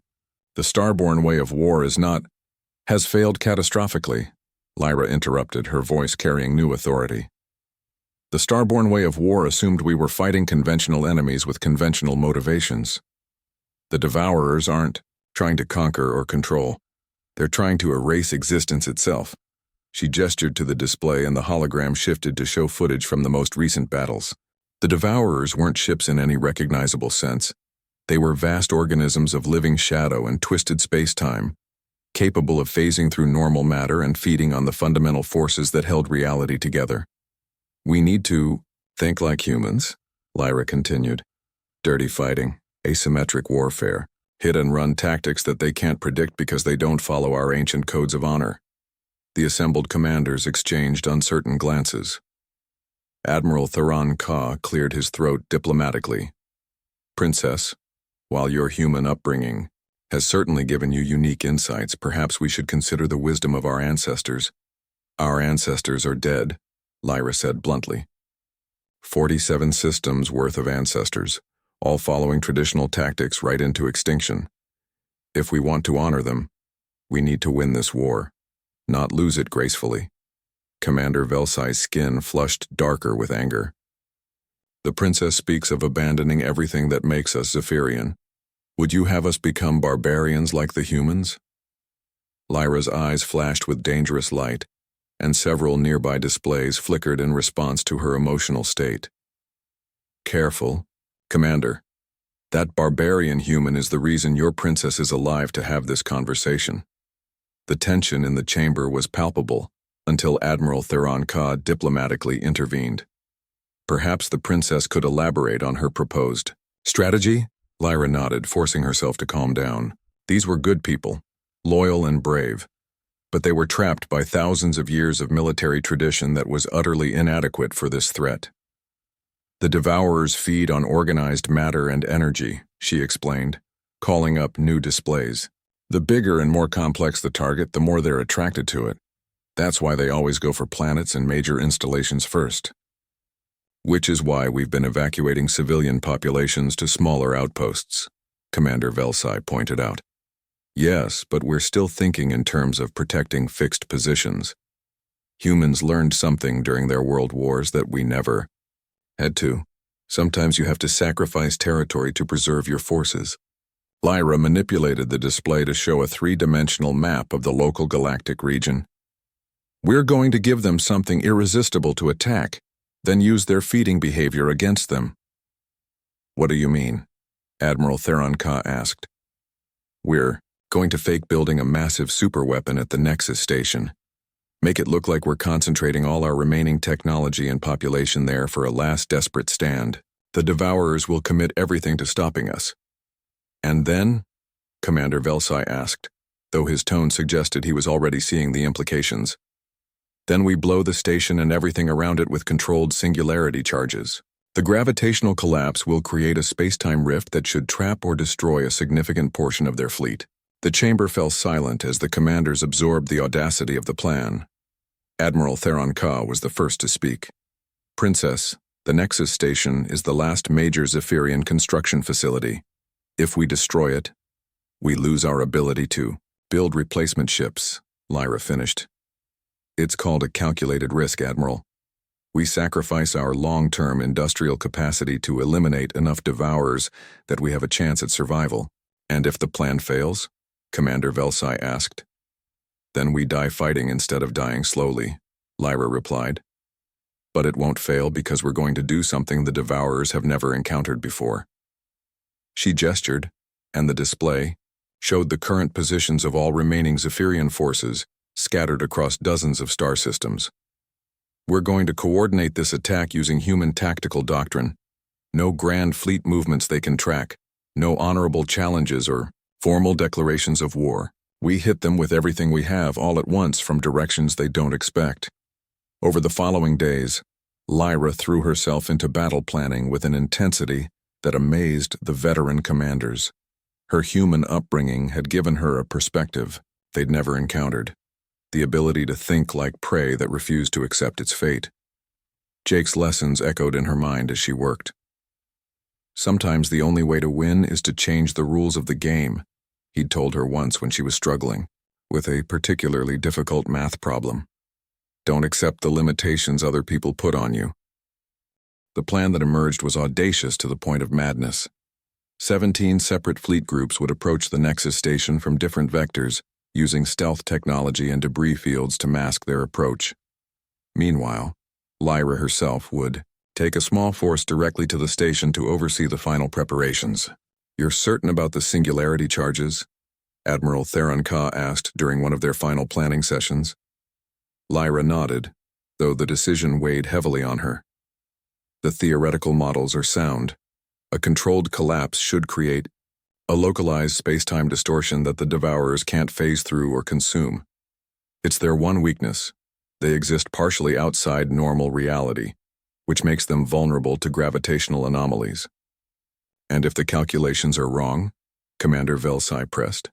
The Starborn way of war has failed catastrophically," Lyra interrupted, her voice carrying new authority. "The Starborn way of war assumed we were fighting conventional enemies with conventional motivations. The Devourers aren't trying to conquer or control. They're trying to erase existence itself." She gestured to the display, and the hologram shifted to show footage from the most recent battles. The Devourers weren't ships in any recognizable sense. They were vast organisms of living shadow and twisted space-time, capable of phasing through normal matter and feeding on the fundamental forces that held reality together. "We need to think like humans," Lyra continued. "Dirty fighting, asymmetric warfare, hit-and-run tactics that they can't predict because they don't follow our ancient codes of honor." The assembled commanders exchanged uncertain glances. Admiral Theron Ka cleared his throat diplomatically. "Princess, while your human upbringing has certainly given you unique insights, perhaps we should consider the wisdom of our ancestors." "Our ancestors are dead," Lyra said bluntly. 47 systems worth of ancestors, all following traditional tactics right into extinction. If we want to honor them, we need to win this war, not lose it gracefully. Commander Velsai's skin flushed darker with anger. "The princess speaks of abandoning everything that makes us Zephyrian. Would you have us become barbarians like the humans?" Lyra's eyes flashed with dangerous light, and several nearby displays flickered in response to her emotional state. "Careful, Commander. That barbarian human is the reason your princess is alive to have this conversation." The tension in the chamber was palpable until Admiral Theron Ka diplomatically intervened. Perhaps the princess could elaborate on her proposed strategy? Lyra nodded, forcing herself to calm down. These were good people, loyal and brave, but they were trapped by thousands of years of military tradition that was utterly inadequate for this threat. "The Devourers feed on organized matter and energy," she explained, calling up new displays. "The bigger and more complex the target, the more they're attracted to it. That's why they always go for planets and major installations first. Which is why we've been evacuating civilian populations to smaller outposts," Commander Velsai pointed out. "Yes, but we're still thinking in terms of protecting fixed positions. Humans learned something during their world wars that we never had to. Sometimes you have to sacrifice territory to preserve your forces." Lyra manipulated the display to show a three-dimensional map of the local galactic region. "We're going to give them something irresistible to attack, then use their feeding behavior against them." "What do you mean?" Admiral Theron Ka asked. "We're going to fake building a massive superweapon at the Nexus station. Make it look like we're concentrating all our remaining technology and population there for a last desperate stand. The Devourers will commit everything to stopping us." "And then?" Commander Velsai asked, though his tone suggested he was already seeing the implications. "Then we blow the station and everything around it with controlled singularity charges. The gravitational collapse will create a space-time rift that should trap or destroy a significant portion of their fleet. The chamber fell silent as the commanders absorbed the audacity of the plan. Admiral Theron Ka was the first to speak. Princess, the Nexus Station is the last major Zephyrian construction facility. If we destroy it, we lose our ability to build replacement ships, Lyra finished. It's called a calculated risk, Admiral. We sacrifice our long-term industrial capacity to eliminate enough devourers that we have a chance at survival. And if the plan fails? Commander Velsai asked. Then we die fighting instead of dying slowly, Lyra replied. But it won't fail because we're going to do something the devourers have never encountered before. She gestured, and the display showed the current positions of all remaining Zephyrian forces scattered across dozens of star systems. We're going to coordinate this attack using human tactical doctrine. No grand fleet movements they can track, no honorable challenges or formal declarations of war. We hit them with everything we have all at once from directions they don't expect. Over the following days, Lyra threw herself into battle planning with an intensity that amazed the veteran commanders. Her human upbringing had given her a perspective they'd never encountered, the ability to think like prey that refused to accept its fate. Jake's lessons echoed in her mind as she worked. Sometimes the only way to win is to change the rules of the game, he'd told her once when she was struggling with a particularly difficult math problem. Don't accept the limitations other people put on you. The plan that emerged was audacious to the point of madness. 17 separate fleet groups would approach the Nexus Station from different vectors, using stealth technology and debris fields to mask their approach. Meanwhile, Lyra herself would take a small force directly to the station to oversee the final preparations. You're certain about the singularity charges? Admiral Theron Ka asked during one of their final planning sessions. Lyra nodded, though the decision weighed heavily on her. The theoretical models are sound. A controlled collapse should create a localized space-time distortion that the devourers can't phase through or consume. It's their one weakness. They exist partially outside normal reality, which makes them vulnerable to gravitational anomalies. And if the calculations are wrong, Commander Velsai pressed.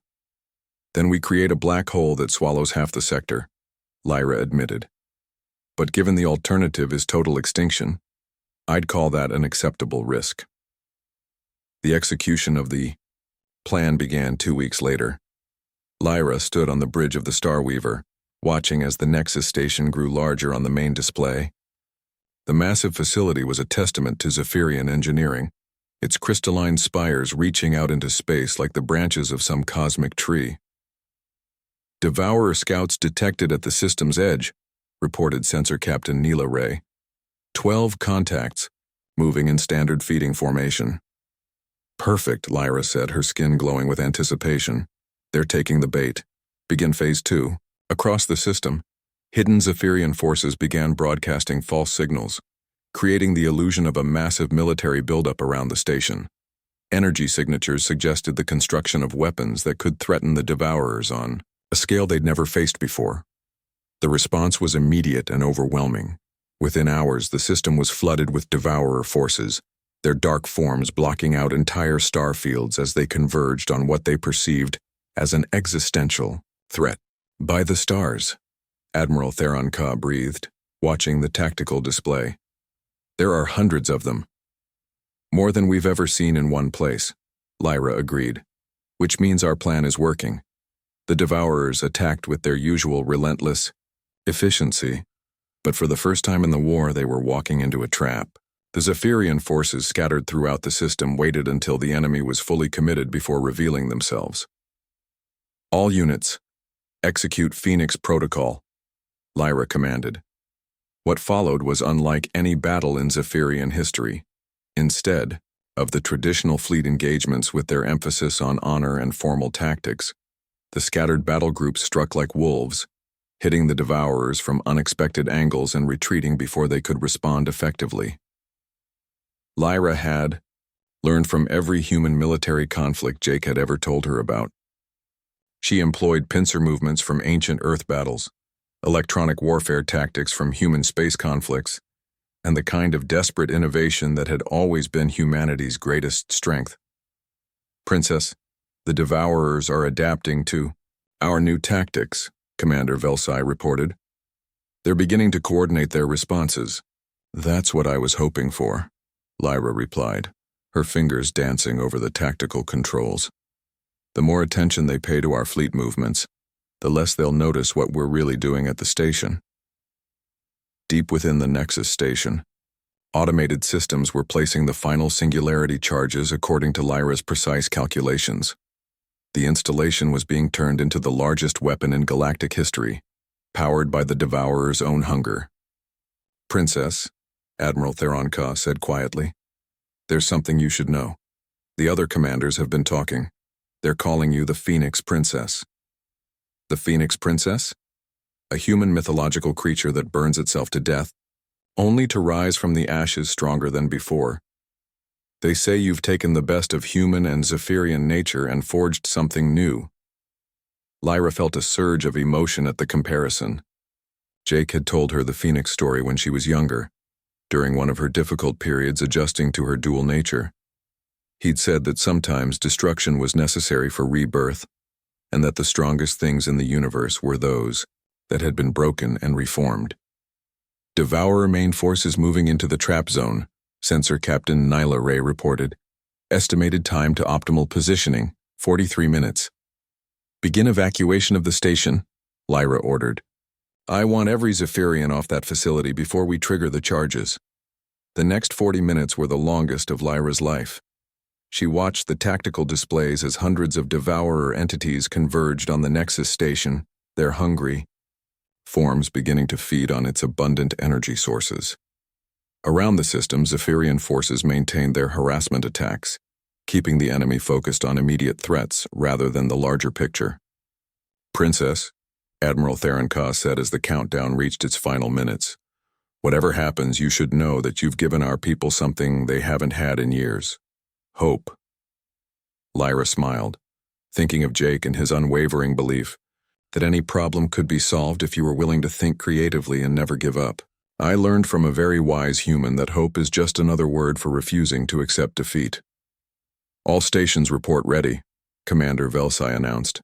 Then we create a black hole that swallows half the sector, Lyra admitted. But given the alternative is total extinction, I'd call that an acceptable risk. The execution of the plan began 2 weeks later. Lyra stood on the bridge of the Starweaver, watching as the Nexus Station grew larger on the main display. The massive facility was a testament to Zephyrian engineering, its crystalline spires reaching out into space like the branches of some cosmic tree. Devourer scouts detected at the system's edge, reported Sensor Captain Neela Ray. 12 contacts, moving in standard feeding formation. Perfect, Lyra said, her skin glowing with anticipation. They're taking the bait. Begin Phase 2. Across the system, hidden Zephyrian forces began broadcasting false signals, creating the illusion of a massive military buildup around the station. Energy signatures suggested the construction of weapons that could threaten the Devourers on a scale they'd never faced before. The response was immediate and overwhelming. Within hours, the system was flooded with Devourer forces, their dark forms blocking out entire star fields as they converged on what they perceived as an existential threat. By the stars, Admiral Theron Ka breathed, watching the tactical display. There are hundreds of them. More than we've ever seen in one place, Lyra agreed, which means our plan is working. The Devourers attacked with their usual relentless efficiency, but for the first time in the war they were walking into a trap. The Zephyrian forces scattered throughout the system waited until the enemy was fully committed before revealing themselves. All units, execute Phoenix Protocol, Lyra commanded. What followed was unlike any battle in Zephyrian history. Instead of the traditional fleet engagements with their emphasis on honor and formal tactics, the scattered battle groups struck like wolves, hitting the Devourers from unexpected angles and retreating before they could respond effectively. Lyra had learned from every human military conflict Jake had ever told her about. She employed pincer movements from ancient Earth battles, electronic warfare tactics from human space conflicts, and the kind of desperate innovation that had always been humanity's greatest strength. Princess, the Devourers are adapting to our new tactics, Commander Velsai reported. They're beginning to coordinate their responses. That's what I was hoping for, Lyra replied, her fingers dancing over the tactical controls. The more attention they pay to our fleet movements, the less they'll notice what we're really doing at the station. Deep within the Nexus station, automated systems were placing the final singularity charges according to Lyra's precise calculations. The installation was being turned into the largest weapon in galactic history, powered by the Devourer's own hunger. Princess, Admiral Theronka said quietly, there's something you should know. The other commanders have been talking. They're calling you the Phoenix Princess. The Phoenix Princess? A human mythological creature that burns itself to death, only to rise from the ashes stronger than before. They say you've taken the best of human and Zephyrian nature and forged something new. Lyra felt a surge of emotion at the comparison. Jake had told her the Phoenix story when she was younger, during one of her difficult periods adjusting to her dual nature. He'd said that sometimes destruction was necessary for rebirth, and that the strongest things in the universe were those that had been broken and reformed. Devourer main forces moving into the trap zone, Sensor Captain Nyla Ray reported. Estimated time to optimal positioning, 43 minutes. Begin evacuation of the station, Lyra ordered. I want every Zephyrian off that facility before we trigger the charges. The next 40 minutes were the longest of Lyra's life. She watched the tactical displays as hundreds of Devourer entities converged on the Nexus station, their hungry forms beginning to feed on its abundant energy sources. Around the system, Zephyrian forces maintained their harassment attacks, keeping the enemy focused on immediate threats rather than the larger picture. Princess, Admiral Theronka said as the countdown reached its final minutes, whatever happens, you should know that you've given our people something they haven't had in years. Hope. Lyra smiled, thinking of Jake and his unwavering belief that any problem could be solved if you were willing to think creatively and never give up. I learned from a very wise human that hope is just another word for refusing to accept defeat. All stations report ready, Commander Velsai announced.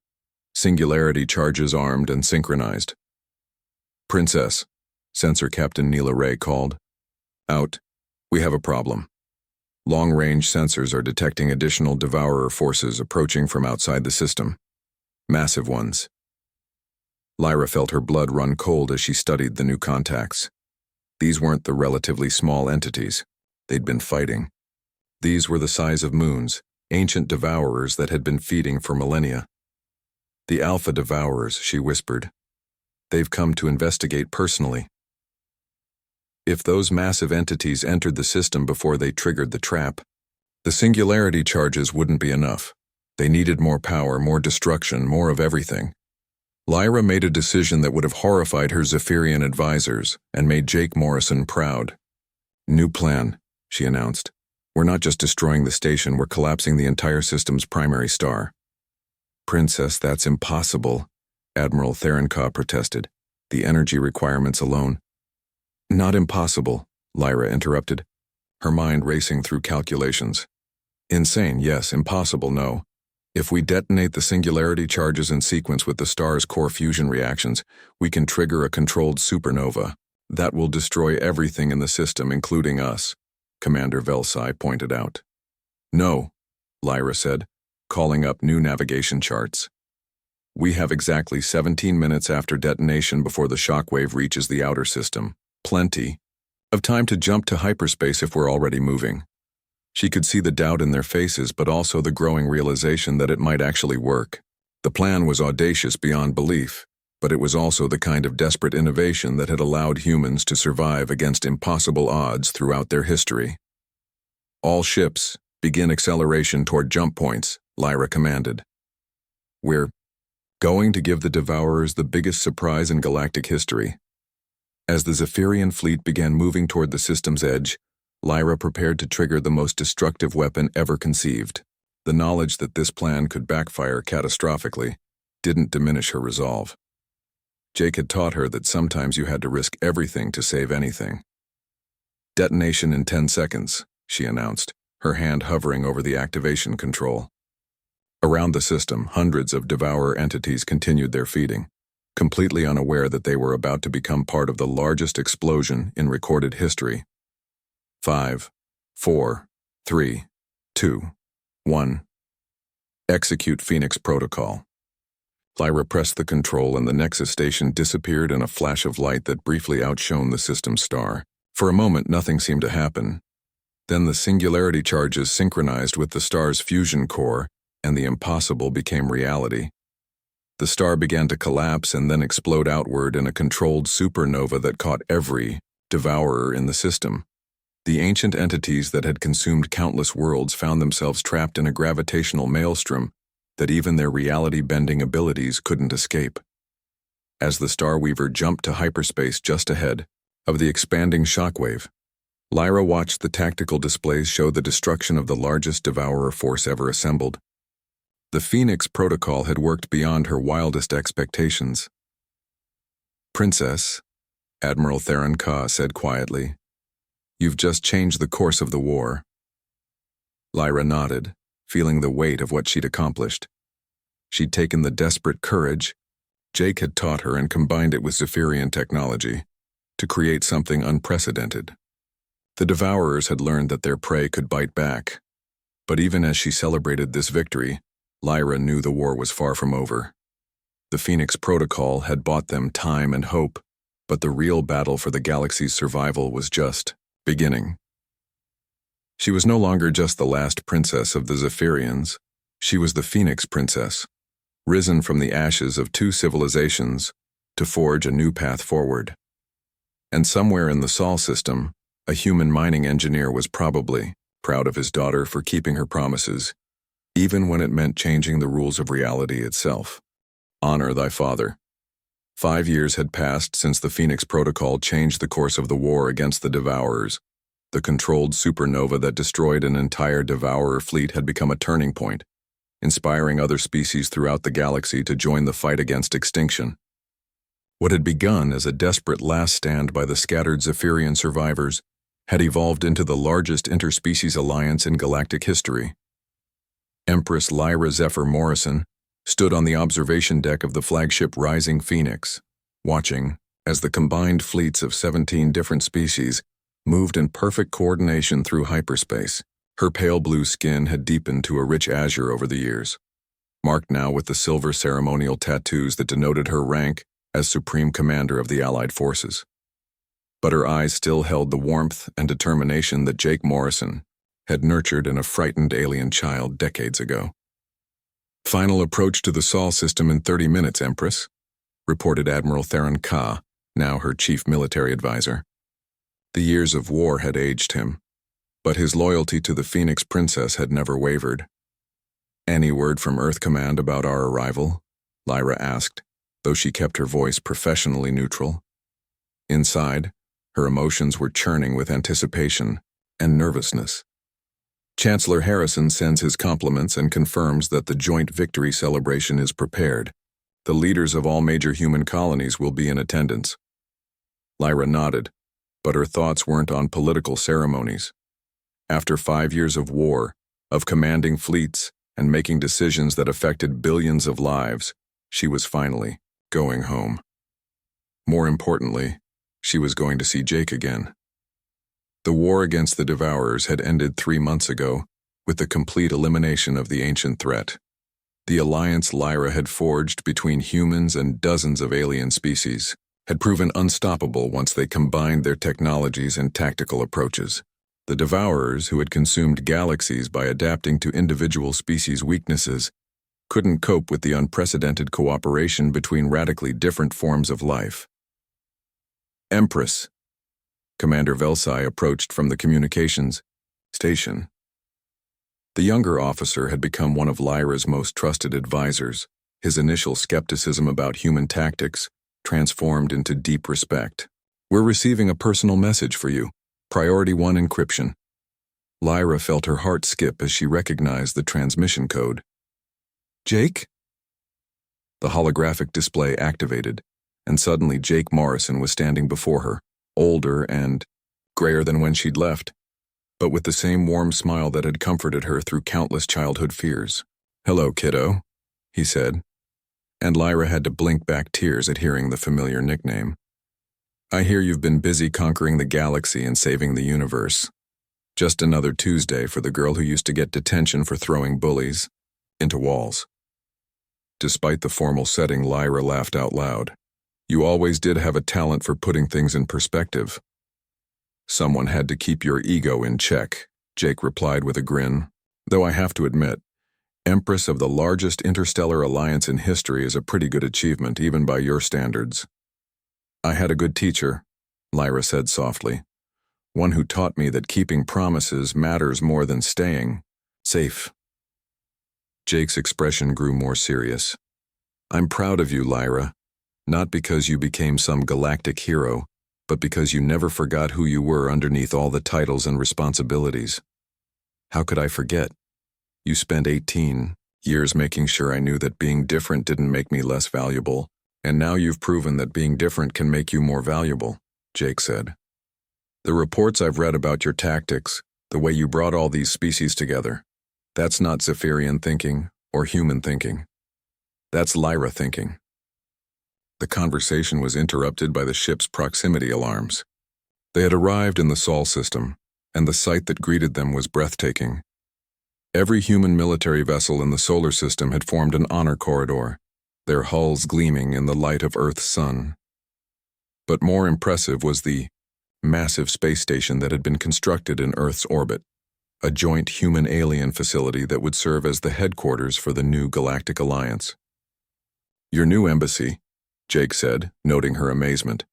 Singularity charges armed and synchronized. Princess, Sensor Captain Neela Ray called. Out. We have a problem. Long-range sensors are detecting additional Devourer forces approaching from outside the system. Massive ones. Lyra felt her blood run cold as she studied the new contacts. These weren't the relatively small entities they'd been fighting. These were the size of moons, ancient Devourers that had been feeding for millennia. The Alpha Devourers, she whispered. They've come to investigate personally. If those massive entities entered the system before they triggered the trap, the singularity charges wouldn't be enough. They needed more power, more destruction, more of everything. Lyra made a decision that would have horrified her Zephyrian advisors and made Jake Morrison proud. New plan, she announced. We're not just destroying the station, we're collapsing the entire system's primary star. Princess, that's impossible, Admiral Theronka protested. The energy requirements alone. Not impossible, Lyra interrupted, her mind racing through calculations. Insane, yes. Impossible, no. If we detonate the singularity charges in sequence with the star's core fusion reactions, we can trigger a controlled supernova. That will destroy everything in the system, including us, Commander Velsai pointed out. No, Lyra said, calling up new navigation charts. We have exactly 17 minutes after detonation before the shockwave reaches the outer system. Plenty of time to jump to hyperspace if we're already moving. She could see the doubt in their faces, but also the growing realization that it might actually work. The plan was audacious beyond belief, but it was also the kind of desperate innovation that had allowed humans to survive against impossible odds throughout their history. All ships, begin acceleration toward jump points, Lyra commanded. We're going to give the Devourers the biggest surprise in galactic history. As the Zephyrian fleet began moving toward the system's edge, Lyra prepared to trigger the most destructive weapon ever conceived. The knowledge that this plan could backfire catastrophically didn't diminish her resolve. Jake had taught her that sometimes you had to risk everything to save anything. Detonation in 10 seconds, she announced, her hand hovering over the activation control. Around the system, hundreds of devourer entities continued their feeding, completely unaware that they were about to become part of the largest explosion in recorded history. 5, 4, 3, 2, 1. Execute Phoenix Protocol. Lyra pressed the control and the Nexus station disappeared in a flash of light that briefly outshone the system's star. For a moment, nothing seemed to happen. Then the singularity charges synchronized with the star's fusion core, and the impossible became reality. The star began to collapse and then explode outward in a controlled supernova that caught every devourer in the system. The ancient entities that had consumed countless worlds found themselves trapped in a gravitational maelstrom that even their reality-bending abilities couldn't escape. As the Star Weaver jumped to hyperspace just ahead of the expanding shockwave, Lyra watched the tactical displays show the destruction of the largest devourer force ever assembled. The Phoenix Protocol had worked beyond her wildest expectations. "Princess," Admiral Theron Ka said quietly, "you've just changed the course of the war." Lyra nodded, feeling the weight of what she'd accomplished. She'd taken the desperate courage Jake had taught her and combined it with Zephyrian technology to create something unprecedented. The Devourers had learned that their prey could bite back, but even as she celebrated this victory, Lyra knew the war was far from over. The Phoenix Protocol had bought them time and hope, but the real battle for the galaxy's survival was just beginning. She was no longer just the last princess of the Zephyrians. She was the Phoenix Princess, risen from the ashes of two civilizations to forge a new path forward. And somewhere in the Sol system, a human mining engineer was probably proud of his daughter for keeping her promises, even when it meant changing the rules of reality itself. Honor thy father. 5 years had passed since the Phoenix Protocol changed the course of the war against the Devourers. The controlled supernova that destroyed an entire Devourer fleet had become a turning point, inspiring other species throughout the galaxy to join the fight against extinction. What had begun as a desperate last stand by the scattered Zephyrian survivors had evolved into the largest interspecies alliance in galactic history. Empress Lyra Zephyr Morrison stood on the observation deck of the flagship Rising Phoenix, watching as the combined fleets of 17 different species moved in perfect coordination through hyperspace. Her pale blue skin had deepened to a rich azure over the years, marked now with the silver ceremonial tattoos that denoted her rank as Supreme Commander of the Allied forces. But her eyes still held the warmth and determination that Jake Morrison had nurtured in a frightened alien child decades ago. "Final approach to the Sol system in 30 minutes, Empress," reported Admiral Theron Ka, now her chief military advisor. The years of war had aged him, but his loyalty to the Phoenix Princess had never wavered. "Any word from Earth Command about our arrival?" Lyra asked, though she kept her voice professionally neutral. Inside, her emotions were churning with anticipation and nervousness. "Chancellor Harrison sends his compliments and confirms that the joint victory celebration is prepared. The leaders of all major human colonies will be in attendance." Lyra nodded, but her thoughts weren't on political ceremonies. After 5 years of war, of commanding fleets, and making decisions that affected billions of lives, she was finally going home. More importantly, she was going to see Jake again. The war against the Devourers had ended 3 months ago, with the complete elimination of the ancient threat. The alliance Lyra had forged between humans and dozens of alien species had proven unstoppable once they combined their technologies and tactical approaches. The Devourers, who had consumed galaxies by adapting to individual species' weaknesses, couldn't cope with the unprecedented cooperation between radically different forms of life. "Empress," Commander Velsai approached from the communications station. The younger officer had become one of Lyra's most trusted advisors. His initial skepticism about human tactics transformed into deep respect. "We're receiving a personal message for you. Priority 1 encryption." Lyra felt her heart skip as she recognized the transmission code. "Jake?" The holographic display activated, and suddenly Jake Morrison was standing before her, older and grayer than when she'd left, but with the same warm smile that had comforted her through countless childhood fears. "Hello, kiddo," he said, and Lyra had to blink back tears at hearing the familiar nickname. "I hear you've been busy conquering the galaxy and saving the universe. Just another Tuesday for the girl who used to get detention for throwing bullies into walls." Despite the formal setting, Lyra laughed out loud. "You always did have a talent for putting things in perspective." "Someone had to keep your ego in check," Jake replied with a grin. "Though I have to admit, Empress of the largest interstellar alliance in history is a pretty good achievement, even by your standards." "I had a good teacher," Lyra said softly. "One who taught me that keeping promises matters more than staying safe." Jake's expression grew more serious. "I'm proud of you, Lyra. Not because you became some galactic hero, but because you never forgot who you were underneath all the titles and responsibilities." "How could I forget? You spent 18 years making sure I knew that being different didn't make me less valuable, and now you've proven that being different can make you more valuable," Jake said. "The reports I've read about your tactics, the way you brought all these species together, that's not Zephyrian thinking or human thinking. That's Lyra thinking." The conversation was interrupted by the ship's proximity alarms. They had arrived in the Sol system, and the sight that greeted them was breathtaking. Every human military vessel in the solar system had formed an honor corridor, their hulls gleaming in the light of Earth's sun. But more impressive was the massive space station that had been constructed in Earth's orbit, a joint human-alien facility that would serve as the headquarters for the new Galactic Alliance. "Your new embassy," Jake said, noting her amazement.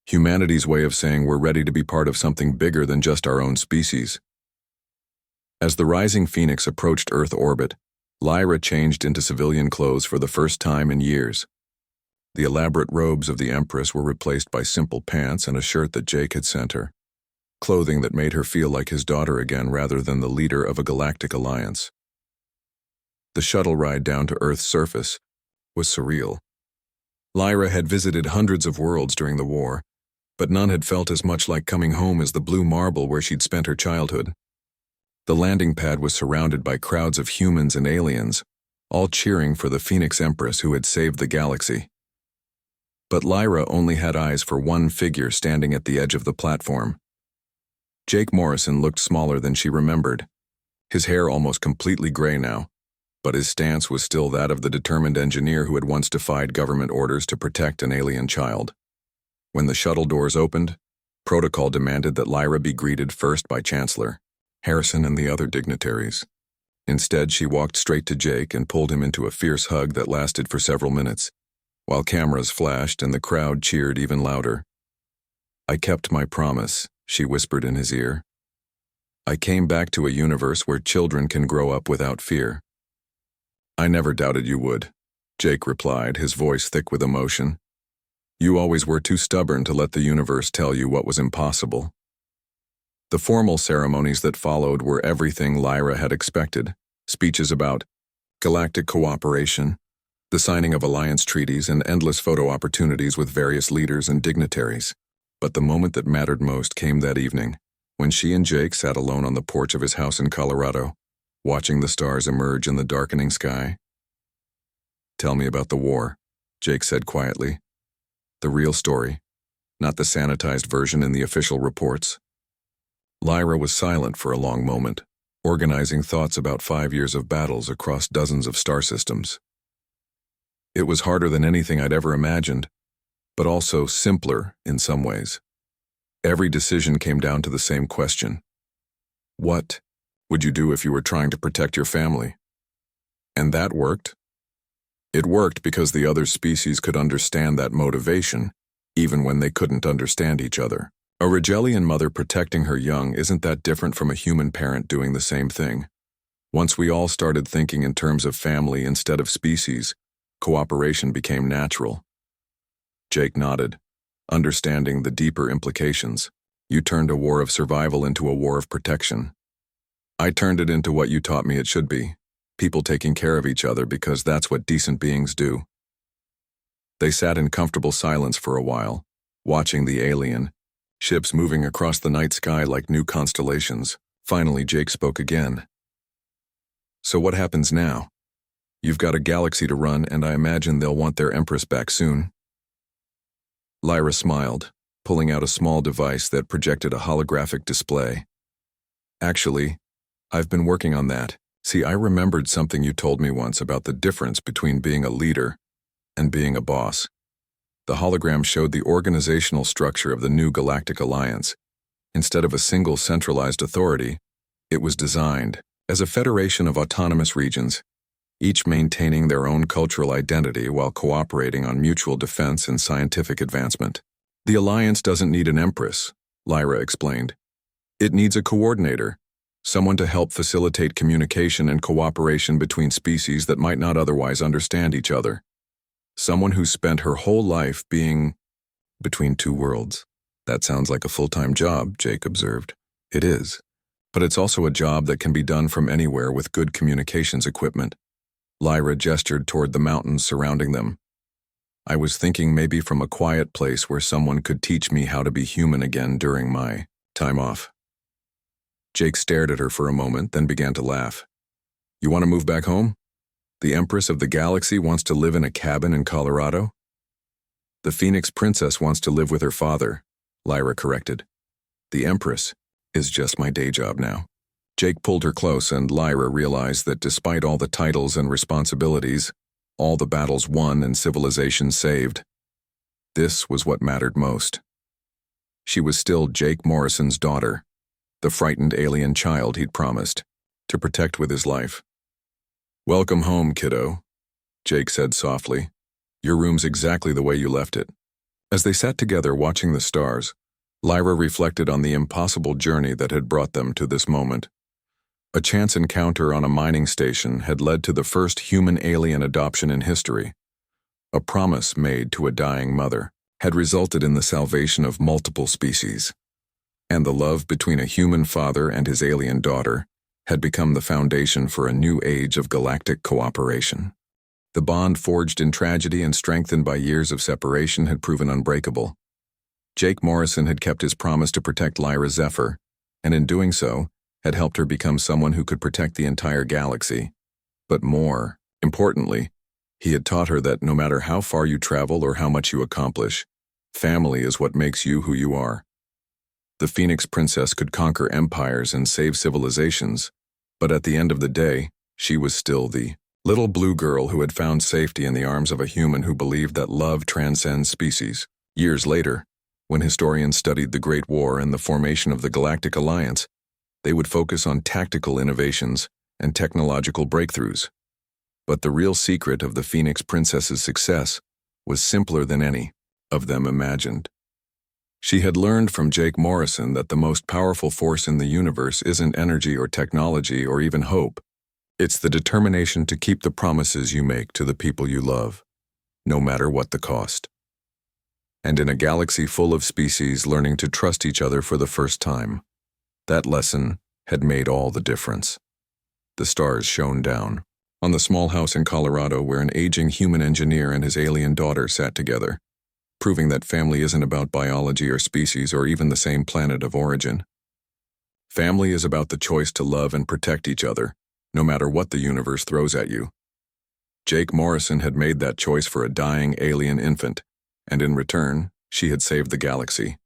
"Humanity's way of saying we're ready to be part of something bigger than just our own species." As the rising Phoenix approached Earth orbit, Lyra changed into civilian clothes for the first time in years. The elaborate robes of the Empress were replaced by simple pants and a shirt that Jake had sent her, clothing that made her feel like his daughter again rather than the leader of a galactic alliance. The shuttle ride down to Earth's surface was surreal. Lyra had visited hundreds of worlds during the war, but none had felt as much like coming home as the blue marble where she'd spent her childhood. The landing pad was surrounded by crowds of humans and aliens, all cheering for the Phoenix Empress who had saved the galaxy. But Lyra only had eyes for one figure standing at the edge of the platform. Jake Morrison looked smaller than she remembered, his hair almost completely gray now, but his stance was still that of the determined engineer who had once defied government orders to protect an alien child. When the shuttle doors opened, protocol demanded that Lyra be greeted first by Chancellor Harrison and the other dignitaries. Instead, she walked straight to Jake and pulled him into a fierce hug that lasted for several minutes, while cameras flashed and the crowd cheered even louder. "I kept my promise," she whispered in his ear. "I came back to a universe where children can grow up without fear." "I never doubted you would," Jake replied, his voice thick with emotion. "You always were too stubborn to let the universe tell you what was impossible." The formal ceremonies that followed were everything Lyra had expected. Speeches about galactic cooperation, the signing of alliance treaties, and endless photo opportunities with various leaders and dignitaries. But the moment that mattered most came that evening, when she and Jake sat alone on the porch of his house in Colorado, watching the stars emerge in the darkening sky. "Tell me about the war," Jake said quietly. "The real story, not the sanitized version in the official reports." Lyra was silent for a long moment, organizing thoughts about 5 years of battles across dozens of star systems. It was harder than anything I'd ever imagined, but also simpler in some ways. Every decision came down to the same question. What would you do if you were trying to protect your family? And that worked. It worked because the other species could understand that motivation, even when they couldn't understand each other. A Rigelian mother protecting her young isn't that different from a human parent doing the same thing. Once we all started thinking in terms of family instead of species, cooperation became natural. Jake nodded, understanding the deeper implications. "You turned a war of survival into a war of protection. I turned it into what you taught me it should be, people taking care of each other because that's what decent beings do." They sat in comfortable silence for a while, watching the alien, ships moving across the night sky like new constellations. Finally, Jake spoke again. So what happens now? You've got a galaxy to run, and I imagine they'll want their Empress back soon. Lyra smiled, pulling out a small device that projected a holographic display. Actually, I've been working on that. See, I remembered something you told me once about the difference between being a leader and being a boss. The hologram showed the organizational structure of the new Galactic Alliance. Instead of a single centralized authority, it was designed as a federation of autonomous regions, each maintaining their own cultural identity while cooperating on mutual defense and scientific advancement. The Alliance doesn't need an empress, Lyra explained. It needs a coordinator, someone to help facilitate communication and cooperation between species that might not otherwise understand each other. Someone who spent her whole life being between two worlds. That sounds like a full-time job, Jake observed. It is. But it's also a job that can be done from anywhere with good communications equipment. Lyra gestured toward the mountains surrounding them. I was thinking maybe from a quiet place where someone could teach me how to be human again during my time off. Jake stared at her for a moment, then began to laugh. You want to move back home? The Empress of the Galaxy wants to live in a cabin in Colorado? The Phoenix Princess wants to live with her father, Lyra corrected. The Empress is just my day job now. Jake pulled her close, and Lyra realized that despite all the titles and responsibilities, all the battles won and civilizations saved, this was what mattered most. She was still Jake Morrison's daughter, the frightened alien child he'd promised to protect with his life. Welcome home, kiddo, Jake said softly. Your room's exactly the way you left it. As they sat together watching the stars, Lyra reflected on the impossible journey that had brought them to this moment. A chance encounter on a mining station had led to the first human-alien adoption in history. A promise made to a dying mother had resulted in the salvation of multiple species. And the love between a human father and his alien daughter had become the foundation for a new age of galactic cooperation. The bond forged in tragedy and strengthened by years of separation had proven unbreakable. Jake Morrison had kept his promise to protect Lyra Zephyr, and in doing so, had helped her become someone who could protect the entire galaxy. But more importantly, he had taught her that no matter how far you travel or how much you accomplish, family is what makes you who you are. The Phoenix Princess could conquer empires and save civilizations, but at the end of the day, she was still the little blue girl who had found safety in the arms of a human who believed that love transcends species. Years later, when historians studied the Great War and the formation of the Galactic Alliance, they would focus on tactical innovations and technological breakthroughs. But the real secret of the Phoenix Princess's success was simpler than any of them imagined. She had learned from Jake Morrison that the most powerful force in the universe isn't energy or technology or even hope. It's the determination to keep the promises you make to the people you love, no matter what the cost. And in a galaxy full of species learning to trust each other for the first time, that lesson had made all the difference. The stars shone down on the small house in Colorado where an aging human engineer and his alien daughter sat together, proving that family isn't about biology or species or even the same planet of origin. Family is about the choice to love and protect each other, no matter what the universe throws at you. Jake Morrison had made that choice for a dying alien infant, and in return, she had saved the galaxy.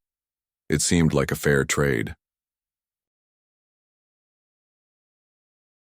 It seemed like a fair trade,